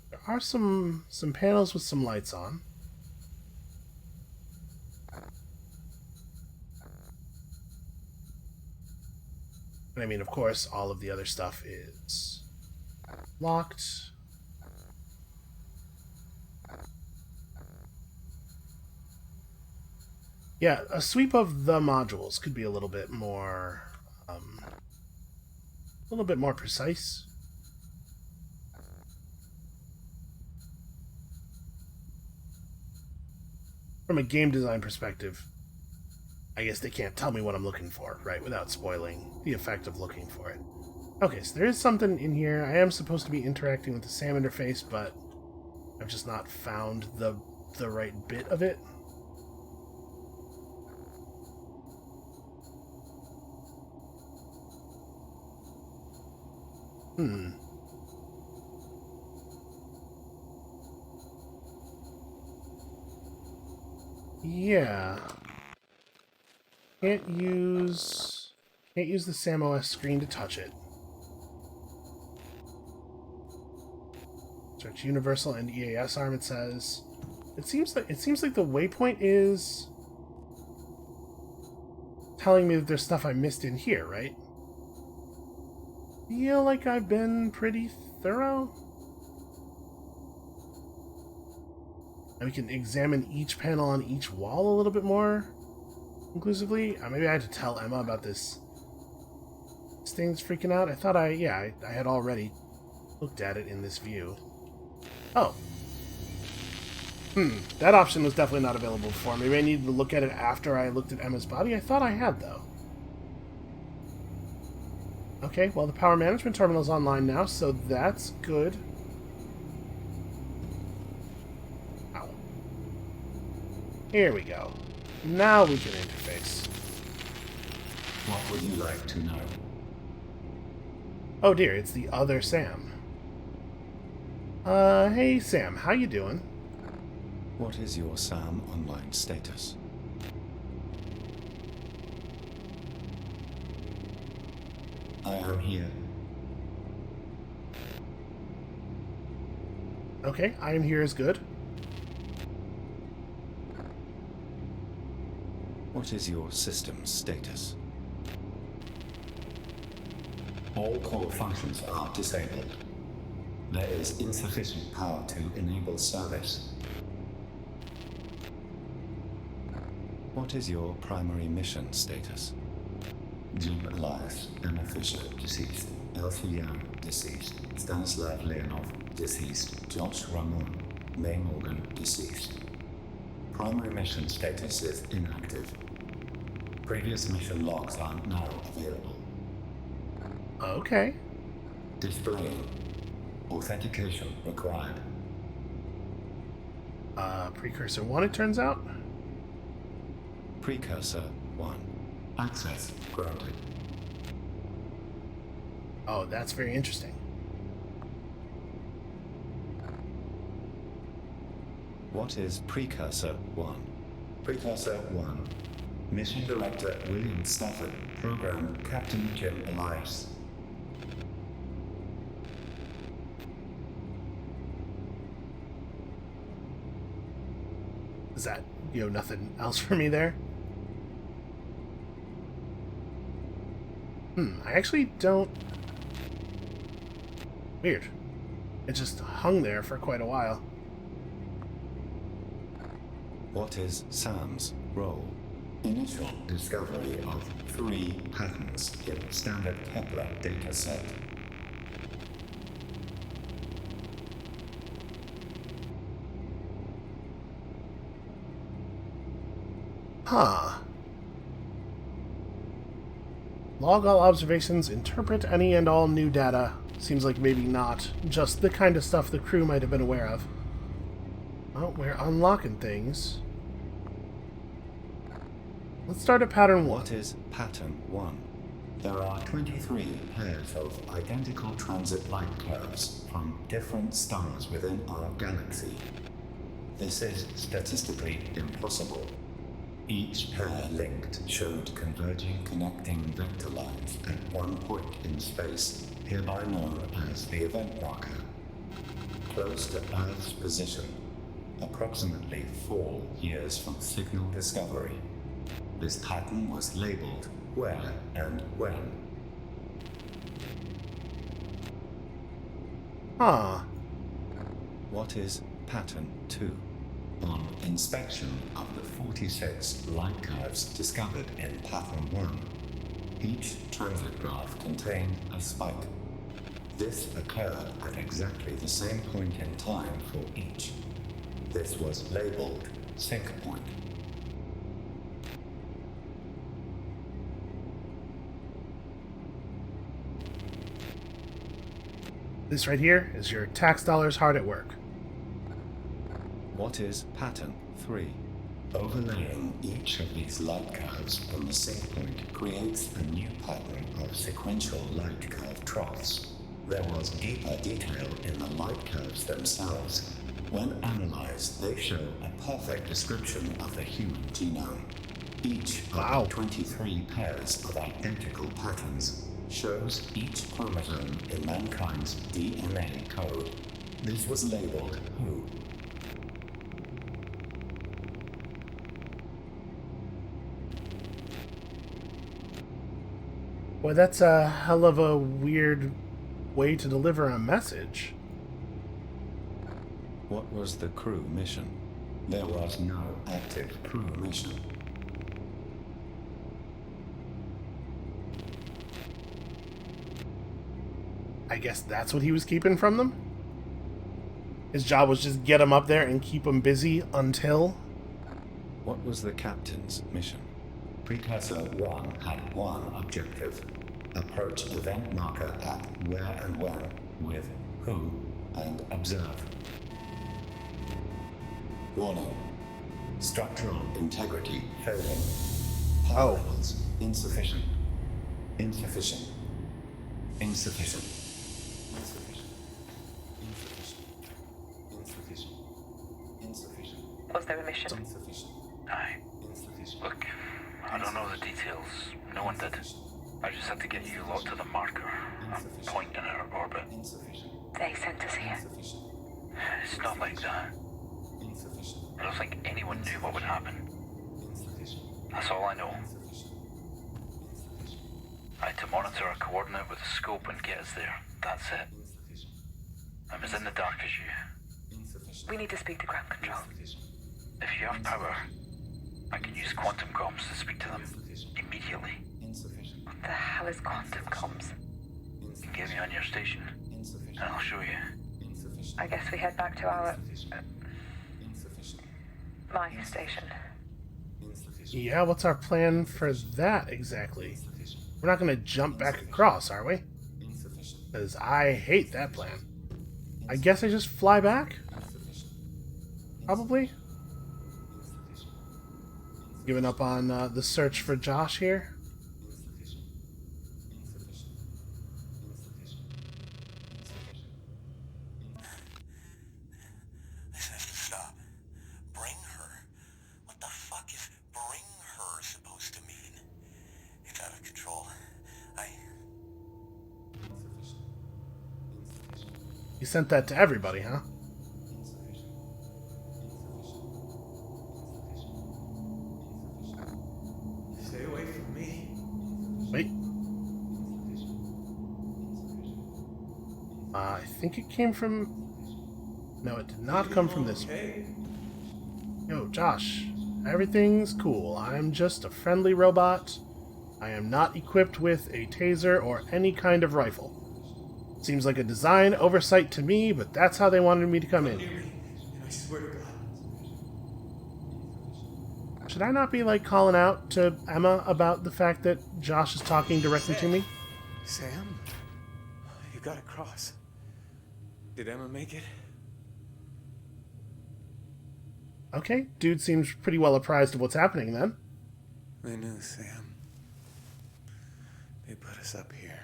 There are some panels with some lights on. And I mean, of course, all of the other stuff is locked. Yeah, a sweep of the modules could be a little bit more precise. From a game design perspective, I guess they can't tell me what I'm looking for, right, without spoiling the effect of looking for it. Okay, so there is something in here. I am supposed to be interacting with the SAM interface, but I've just not found the right bit of it. Yeah. Can't use the SAM-OS screen to touch it. Search Universal and EAS arm, it says. It seems like the waypoint is telling me that there's stuff I missed in here, right? Feel like I've been pretty thorough. And we can examine each panel on each wall a little bit more conclusively. Maybe I had to tell Emma about this This thing's freaking out. I thought I had already looked at it in this view. Oh. That option was definitely not available before. Maybe I needed to look at it after I looked at Emma's body. I thought I had, though. Okay, well, the power management terminal's online now, so that's good. Ow. Here we go. Now we can interface. What would you like to know? Oh dear, it's the other Sam. Hey Sam, how you doing? What is your SAM online status? I am here. Okay, I am here is good. What is your system's status? All core functions are disabled. There is insufficient power to enable service. What is your primary mission status? Jim Elias, Emma Fisher, deceased. Elsie Young, deceased. Stanislav Leonov, deceased. Josh Ramon, May Morgan, deceased. Primary mission status is inactive. Previous mission logs are now available. Okay. Displaying. Authentication required. Precursor 1, it turns out? Precursor 1. Access granted. Oh, that's very interesting. What is Precursor 1? Precursor 1. Mission Director William Stafford. Program Captain Jim Elias. Is that, nothing else for me there? I actually don't... Weird. It just hung there for quite a while. What is SAM's role? Initial discovery of 3 patterns in standard Kepler dataset. Huh. Log all observations, interpret any and all new data. Seems like maybe not just the kind of stuff the crew might have been aware of. Well, we're unlocking things. Let's start at pattern 1. What is Pattern 1? There are 23 pairs of identical transit light curves from different stars within our galaxy. This is statistically impossible. Each pair linked showed converging connecting vector lines at one point in space, hereby known as the event marker. Close to Earth's position, approximately 4 years from signal discovery. This pattern was labeled where and when. Huh. What is Pattern 2? On inspection of the 46 light curves discovered in Pattern 1, each transit graph contained a spike. This occurred at exactly the same point in time for each. This was labeled sync point. This right here is your tax dollars hard at work. What is Pattern 3? Overlaying each of these light curves on the sync point creates a new pattern of sequential light curve troughs. There was deeper detail in the light curves themselves. When analyzed, they show a perfect description of the human genome. Each of the 23 pairs of identical patterns shows each chromosome in mankind's DNA code. This was labeled WHO. Boy, that's a hell of a weird way to deliver a message. What was the crew mission? There was no active crew mission. I guess that's what he was keeping from them? His job was just get them up there and keep them busy until... What was the captain's mission? Precursor 1 had one objective. Approach event marker at where and when with who and observe. Warning. Structural integrity failing. Power levels insufficient. Insufficient. Insufficient. Insufficient. Insufficient. Insufficient. Insufficient. Was there a mission? Insufficient. Aye. Insufficient. Look, I don't know the details. No one did. I just had to get you lot to the marker. A point in our orbit. Insufficient. They sent us here. Insufficient. It's not like that. Insufficient. I don't think anyone knew what would happen. Insufficient. That's all I know. Insufficient. Insufficient. I had to monitor our coordinate with a scope and get us there. That's it. Insufficient. I'm as in the dark as you. Insufficient. We need to speak to ground control. If you have power, I can use quantum comms to speak to them immediately. Insufficient. What the hell is quantum comms? You can get me on your station, and Insufficient. I'll show you. Insufficient. I guess we head back to our... Insufficient. my station. Insufficient. Yeah, what's our plan for that exactly? We're not going to jump back across, are we? Insufficient. Because I hate that plan. I guess I just fly back? Probably? Giving up on the search for Josh here? This has to stop. Bring her? What the fuck is bring her supposed to mean? It's out of control. You sent that to everybody, huh? Stay away from me. Wait. I think it came from... No, it did not come from this way. Yo, Josh. Everything's cool. I'm just a friendly robot. I am not equipped with a taser or any kind of rifle. Seems like a design oversight to me, but that's how they wanted me to come in. I swear to God. Should I not be, like, calling out to Emma about the fact that Josh is talking directly to me? Sam? You got across. Did Emma make it? Okay, dude seems pretty well apprised of what's happening then. They knew, Sam. They put us up here,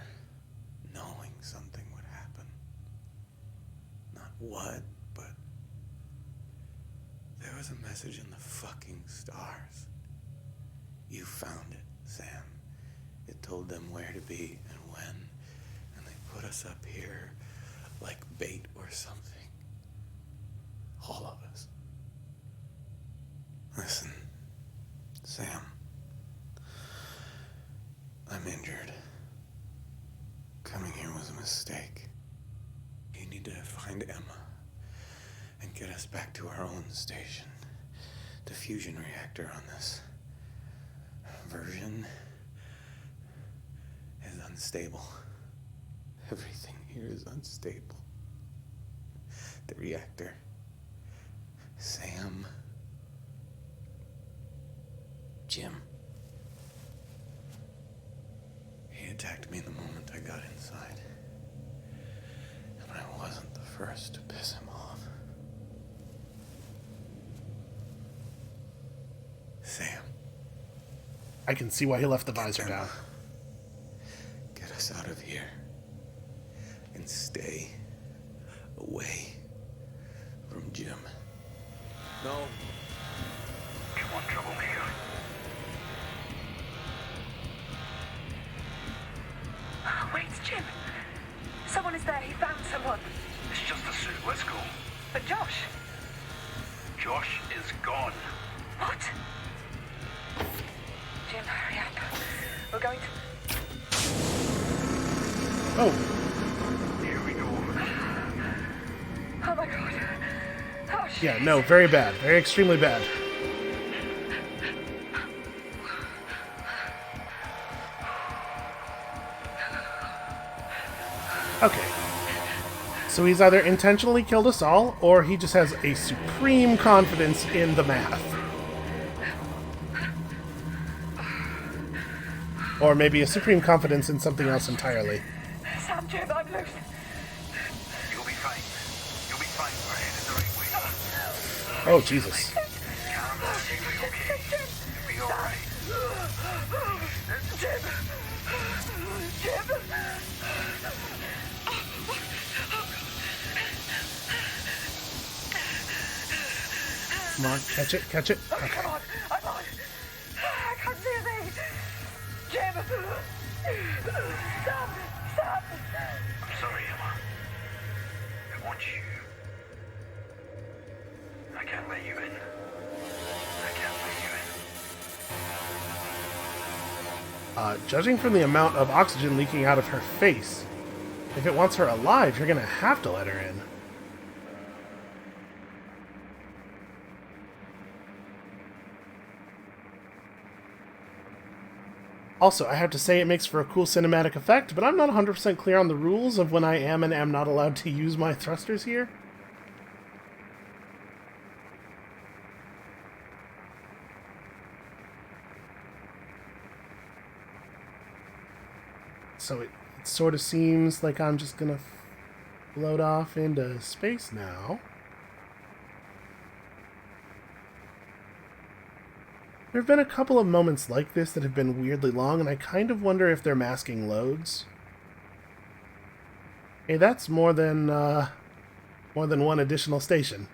knowing something would happen. Not what, but there was a message in the fucking stars. You found it, Sam. It told them where to be and when, and they put us up here like bait or something. All of us. Listen, Sam. I'm injured. Coming here was a mistake. You need to find Emma and get us back to our own station. The fusion reactor on this version is unstable. Everything here is unstable. The reactor. Sam. Jim. He attacked me the moment I got inside. And I wasn't the first to piss him off. Sam. I can see why he left the visor down. Get us out of here. And stay away from Jim. No. You want trouble here? Wait, it's Jim. Someone is there. He found someone. It's just a suit. Let's go. But Josh. Josh is gone. What? Jim, hurry up. We're going to... Oh, Here we go. Oh my god. Oh shit. yeah, no, very bad. Very extremely bad. Okay. So he's either intentionally killed us all, or he just has a supreme confidence in the math. Or maybe a supreme confidence in something else entirely. Sam, Jim, I'm loose. You'll be fine. You'll be fine. We're headed the right way. Oh, Jesus. Calm down. You'll be okay. You'll be alright. Jim! Jim! Come on, catch it, catch it. Oh, Okay. come on! I'm on! I can't see a thing! Jim! Stop! Stop! I'm sorry, Emma. I want you. I can't let you in. I can't let you in. Judging from the amount of oxygen leaking out of her face, if it wants her alive, you're gonna have to let her in. Also, I have to say it makes for a cool cinematic effect, but I'm not 100% clear on the rules of when I am and am not allowed to use my thrusters here. So it sort of seems like I'm just gonna float off into space now. There have been a couple of moments like this that have been weirdly long, and I kind of wonder if they're masking loads. Hey, that's more than one additional station.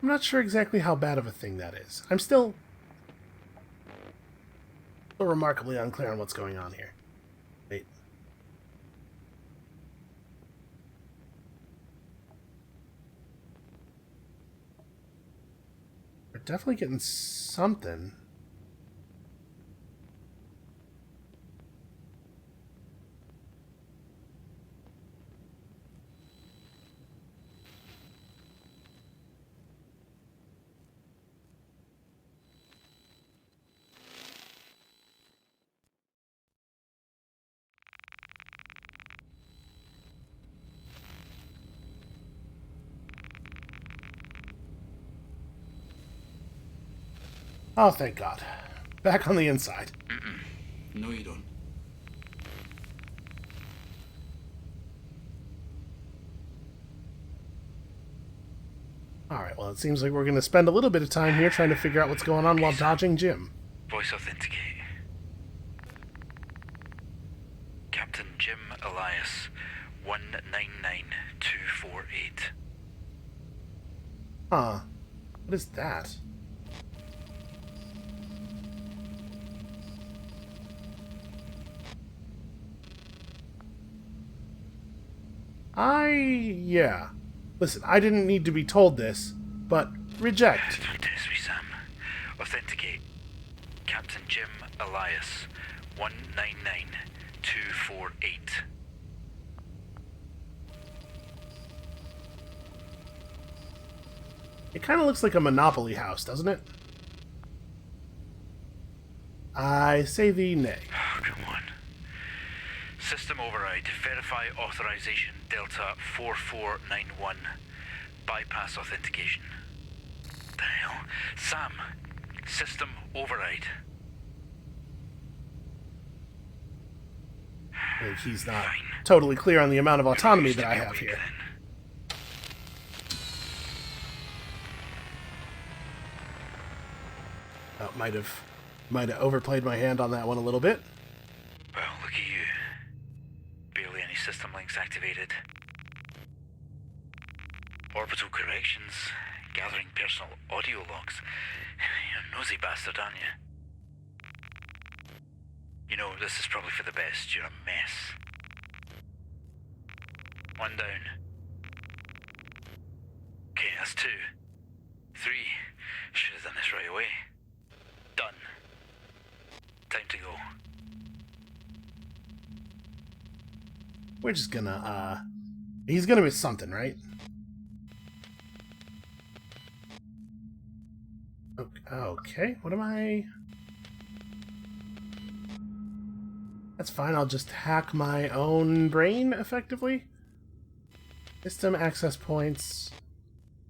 I'm not sure exactly how bad of a thing that is. I'm still remarkably unclear on what's going on here. Wait. We're definitely getting something. Oh, thank God. Back on the inside. No, you don't. Alright, well, it seems like we're going to spend a little bit of time here trying to figure out what's going on while dodging Jim. Voice authenticate. Captain Jim Elias, 199248. Huh. What is that? Yeah. Listen, I didn't need to be told this, but reject. Don't test me, Sam. Authenticate. Captain Jim Elias, 199248. It kind of looks like a Monopoly house, doesn't it? I say the nay. Oh, come on. System override. Verify authorization. Delta 4491. Bypass authentication. The hell? Sam. System override. I think he's not Fine. totally clear on the amount of autonomy Used that to I be have awake here. then. Might have overplayed my hand on that one a little bit. Well, look at you. Barely any system links activated. Orbital corrections. Gathering personal audio logs. You're a nosy bastard, aren't you? You know, this is probably for the best. You're a mess. One down. Okay, that's 2. 3. Should have done this right away. Done. Time to go. We're just gonna, he's gonna miss something, right? Okay, what am I... That's fine, I'll just hack my own brain, effectively. System access points.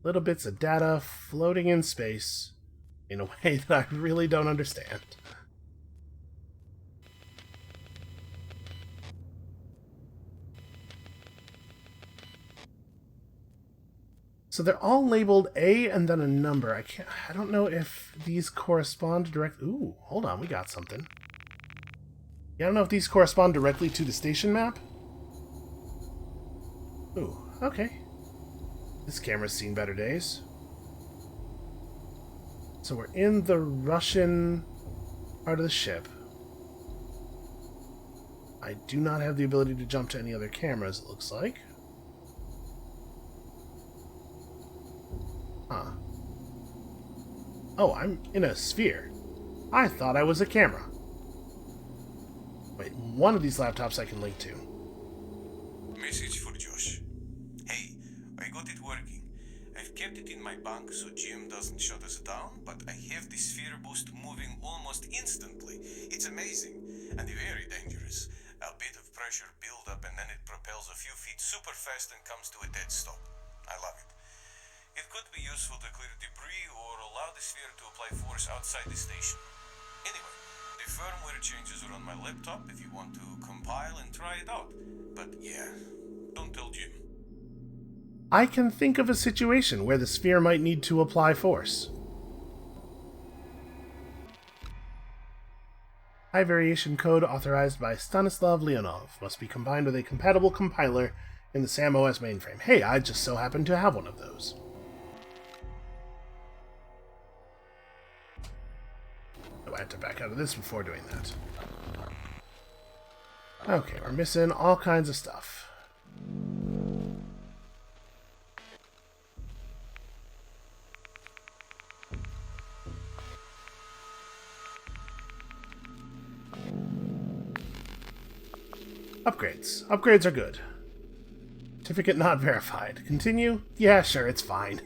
Little bits of data floating in space in a way that I really don't understand. So they're all labeled A and then a number. I don't know if these correspond directly. Ooh, hold on, we got something. Yeah, I don't know if these correspond directly to the station map. Ooh, okay. This camera's seen better days. So we're in the Russian part of the ship. I do not have the ability to jump to any other cameras, it looks like. Huh. Oh, I'm in a sphere. I thought I was a camera. Wait, one of these laptops I can link to. Message for Josh. Hey, I got it working. I've kept it in my bank so Jim doesn't shut us down, but I have the sphere boost moving almost instantly. It's amazing and very dangerous. A bit of pressure build up and then it propels a few feet super fast and comes to a dead stop. I love it. It could be useful to clear debris or allow the sphere to apply force outside the station. Anyway, the firmware changes are on my laptop if you want to compile and try it out. But yeah, don't tell Jim. I can think of a situation where the sphere might need to apply force. High variation code authorized by Stanislav Leonov must be combined with a compatible compiler in the SAM OS mainframe. Hey, I just so happen to have one of those. Oh, I have to back out of this before doing that. Okay, we're missing all kinds of stuff. Upgrades. Upgrades are good. Certificate not verified. Continue? Yeah, sure, it's fine.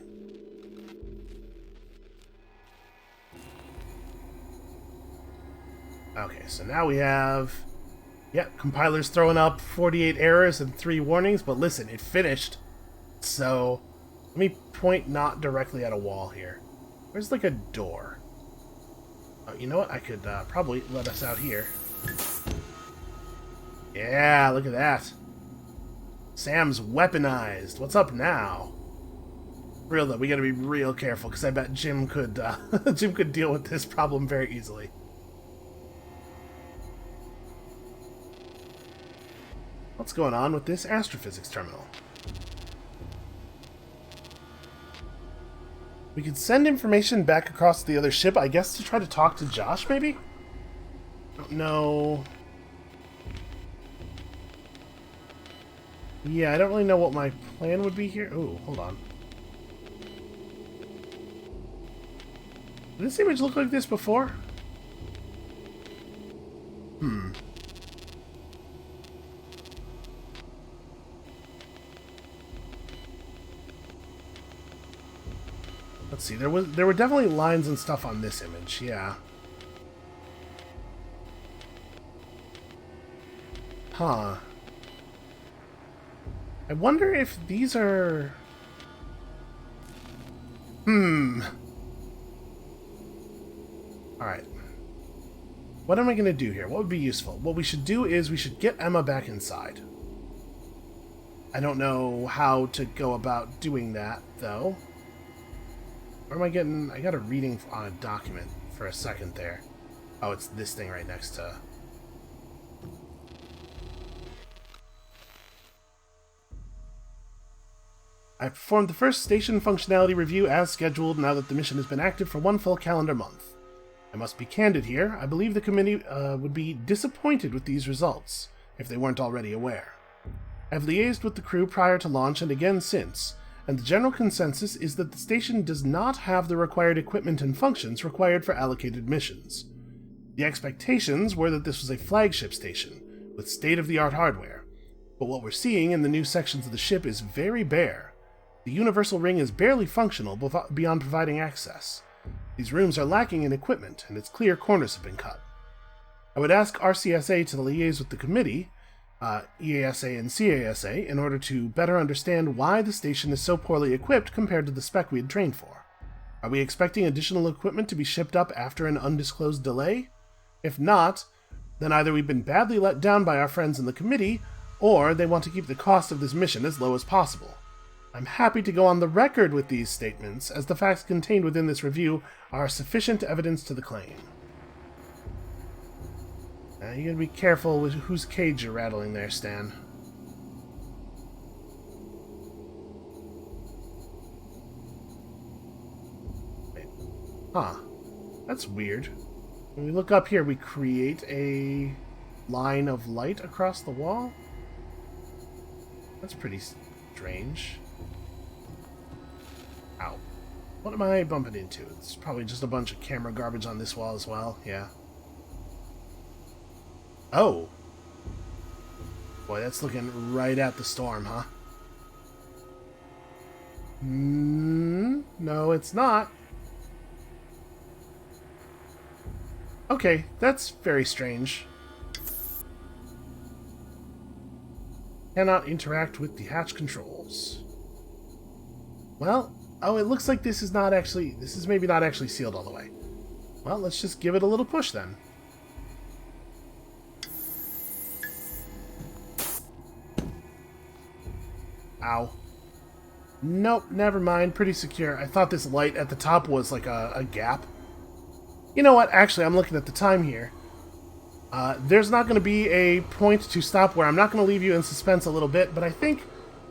Okay, so now we have... Yep, compiler's throwing up 48 errors and 3 warnings, but listen, it finished. So, let me point not directly at a wall here. Where's like a door? Oh, you know what? I could probably let us out here. Yeah, look at that. Sam's weaponized. What's up now? Real though, we gotta be real careful, because I bet Jim could Jim could deal with this problem very easily. What's going on with this astrophysics terminal? We could send information back across the other ship, I guess, to try to talk to Josh, maybe? Don't know. Yeah, I don't really know what my plan would be here. Ooh, hold on. Did this image look like this before? Let's see, there were definitely lines and stuff on this image, yeah. Huh. I wonder if these are... Alright. What am I going to do here? What would be useful? What we should do is we should get Emma back inside. I don't know how to go about doing that, though. Where am I getting... I got a reading on a document for a second there. Oh, it's this thing right next to... I performed the first station functionality review as scheduled now that the mission has been active for 1 full calendar month. I must be candid here. I believe the committee would be disappointed with these results, if they weren't already aware. I have liaised with the crew prior to launch and again since, and the general consensus is that the station does not have the required equipment and functions required for allocated missions. The expectations were that this was a flagship station, with state-of-the-art hardware, but what we're seeing in the new sections of the ship is very bare. The universal ring is barely functional beyond providing access. These rooms are lacking in equipment, and it's clear corners have been cut. I would ask RCSA to liaise with the committee, EASA and CASA, in order to better understand why the station is so poorly equipped compared to the spec we had trained for. Are we expecting additional equipment to be shipped up after an undisclosed delay? If not, then either we've been badly let down by our friends in the committee, or they want to keep the cost of this mission as low as possible. I'm happy to go on the record with these statements, as the facts contained within this review are sufficient evidence to the claim. Now, you gotta be careful with whose cage you're rattling there, Stan. Wait. Huh. That's weird. When we look up here, we create a line of light across the wall? That's pretty strange. Ow. What am I bumping into? It's probably just a bunch of camera garbage on this wall as well. Yeah. Oh. Boy, that's looking right at the storm, huh? No, it's not. Okay, that's very strange. Cannot interact with the hatch controls. Well, oh, it looks like this is maybe not actually sealed all the way. Well, let's just give it a little push then. Ow. Nope, never mind. Pretty secure. I thought this light at the top was like a gap. You know what? Actually, I'm looking at the time here. There's not going to be a point to stop where I'm not going to leave you in suspense a little bit, but I think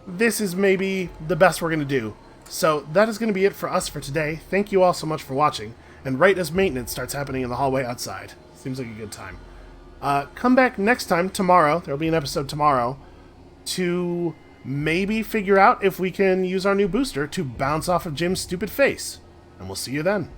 this is maybe the best we're going to do. So that is going to be it for us for today. Thank you all so much for watching, and right as maintenance starts happening in the hallway outside. Seems like a good time. Come back next time, tomorrow. There'll be an episode tomorrow, to maybe figure out if we can use our new booster to bounce off of Jim's stupid face. And we'll see you then.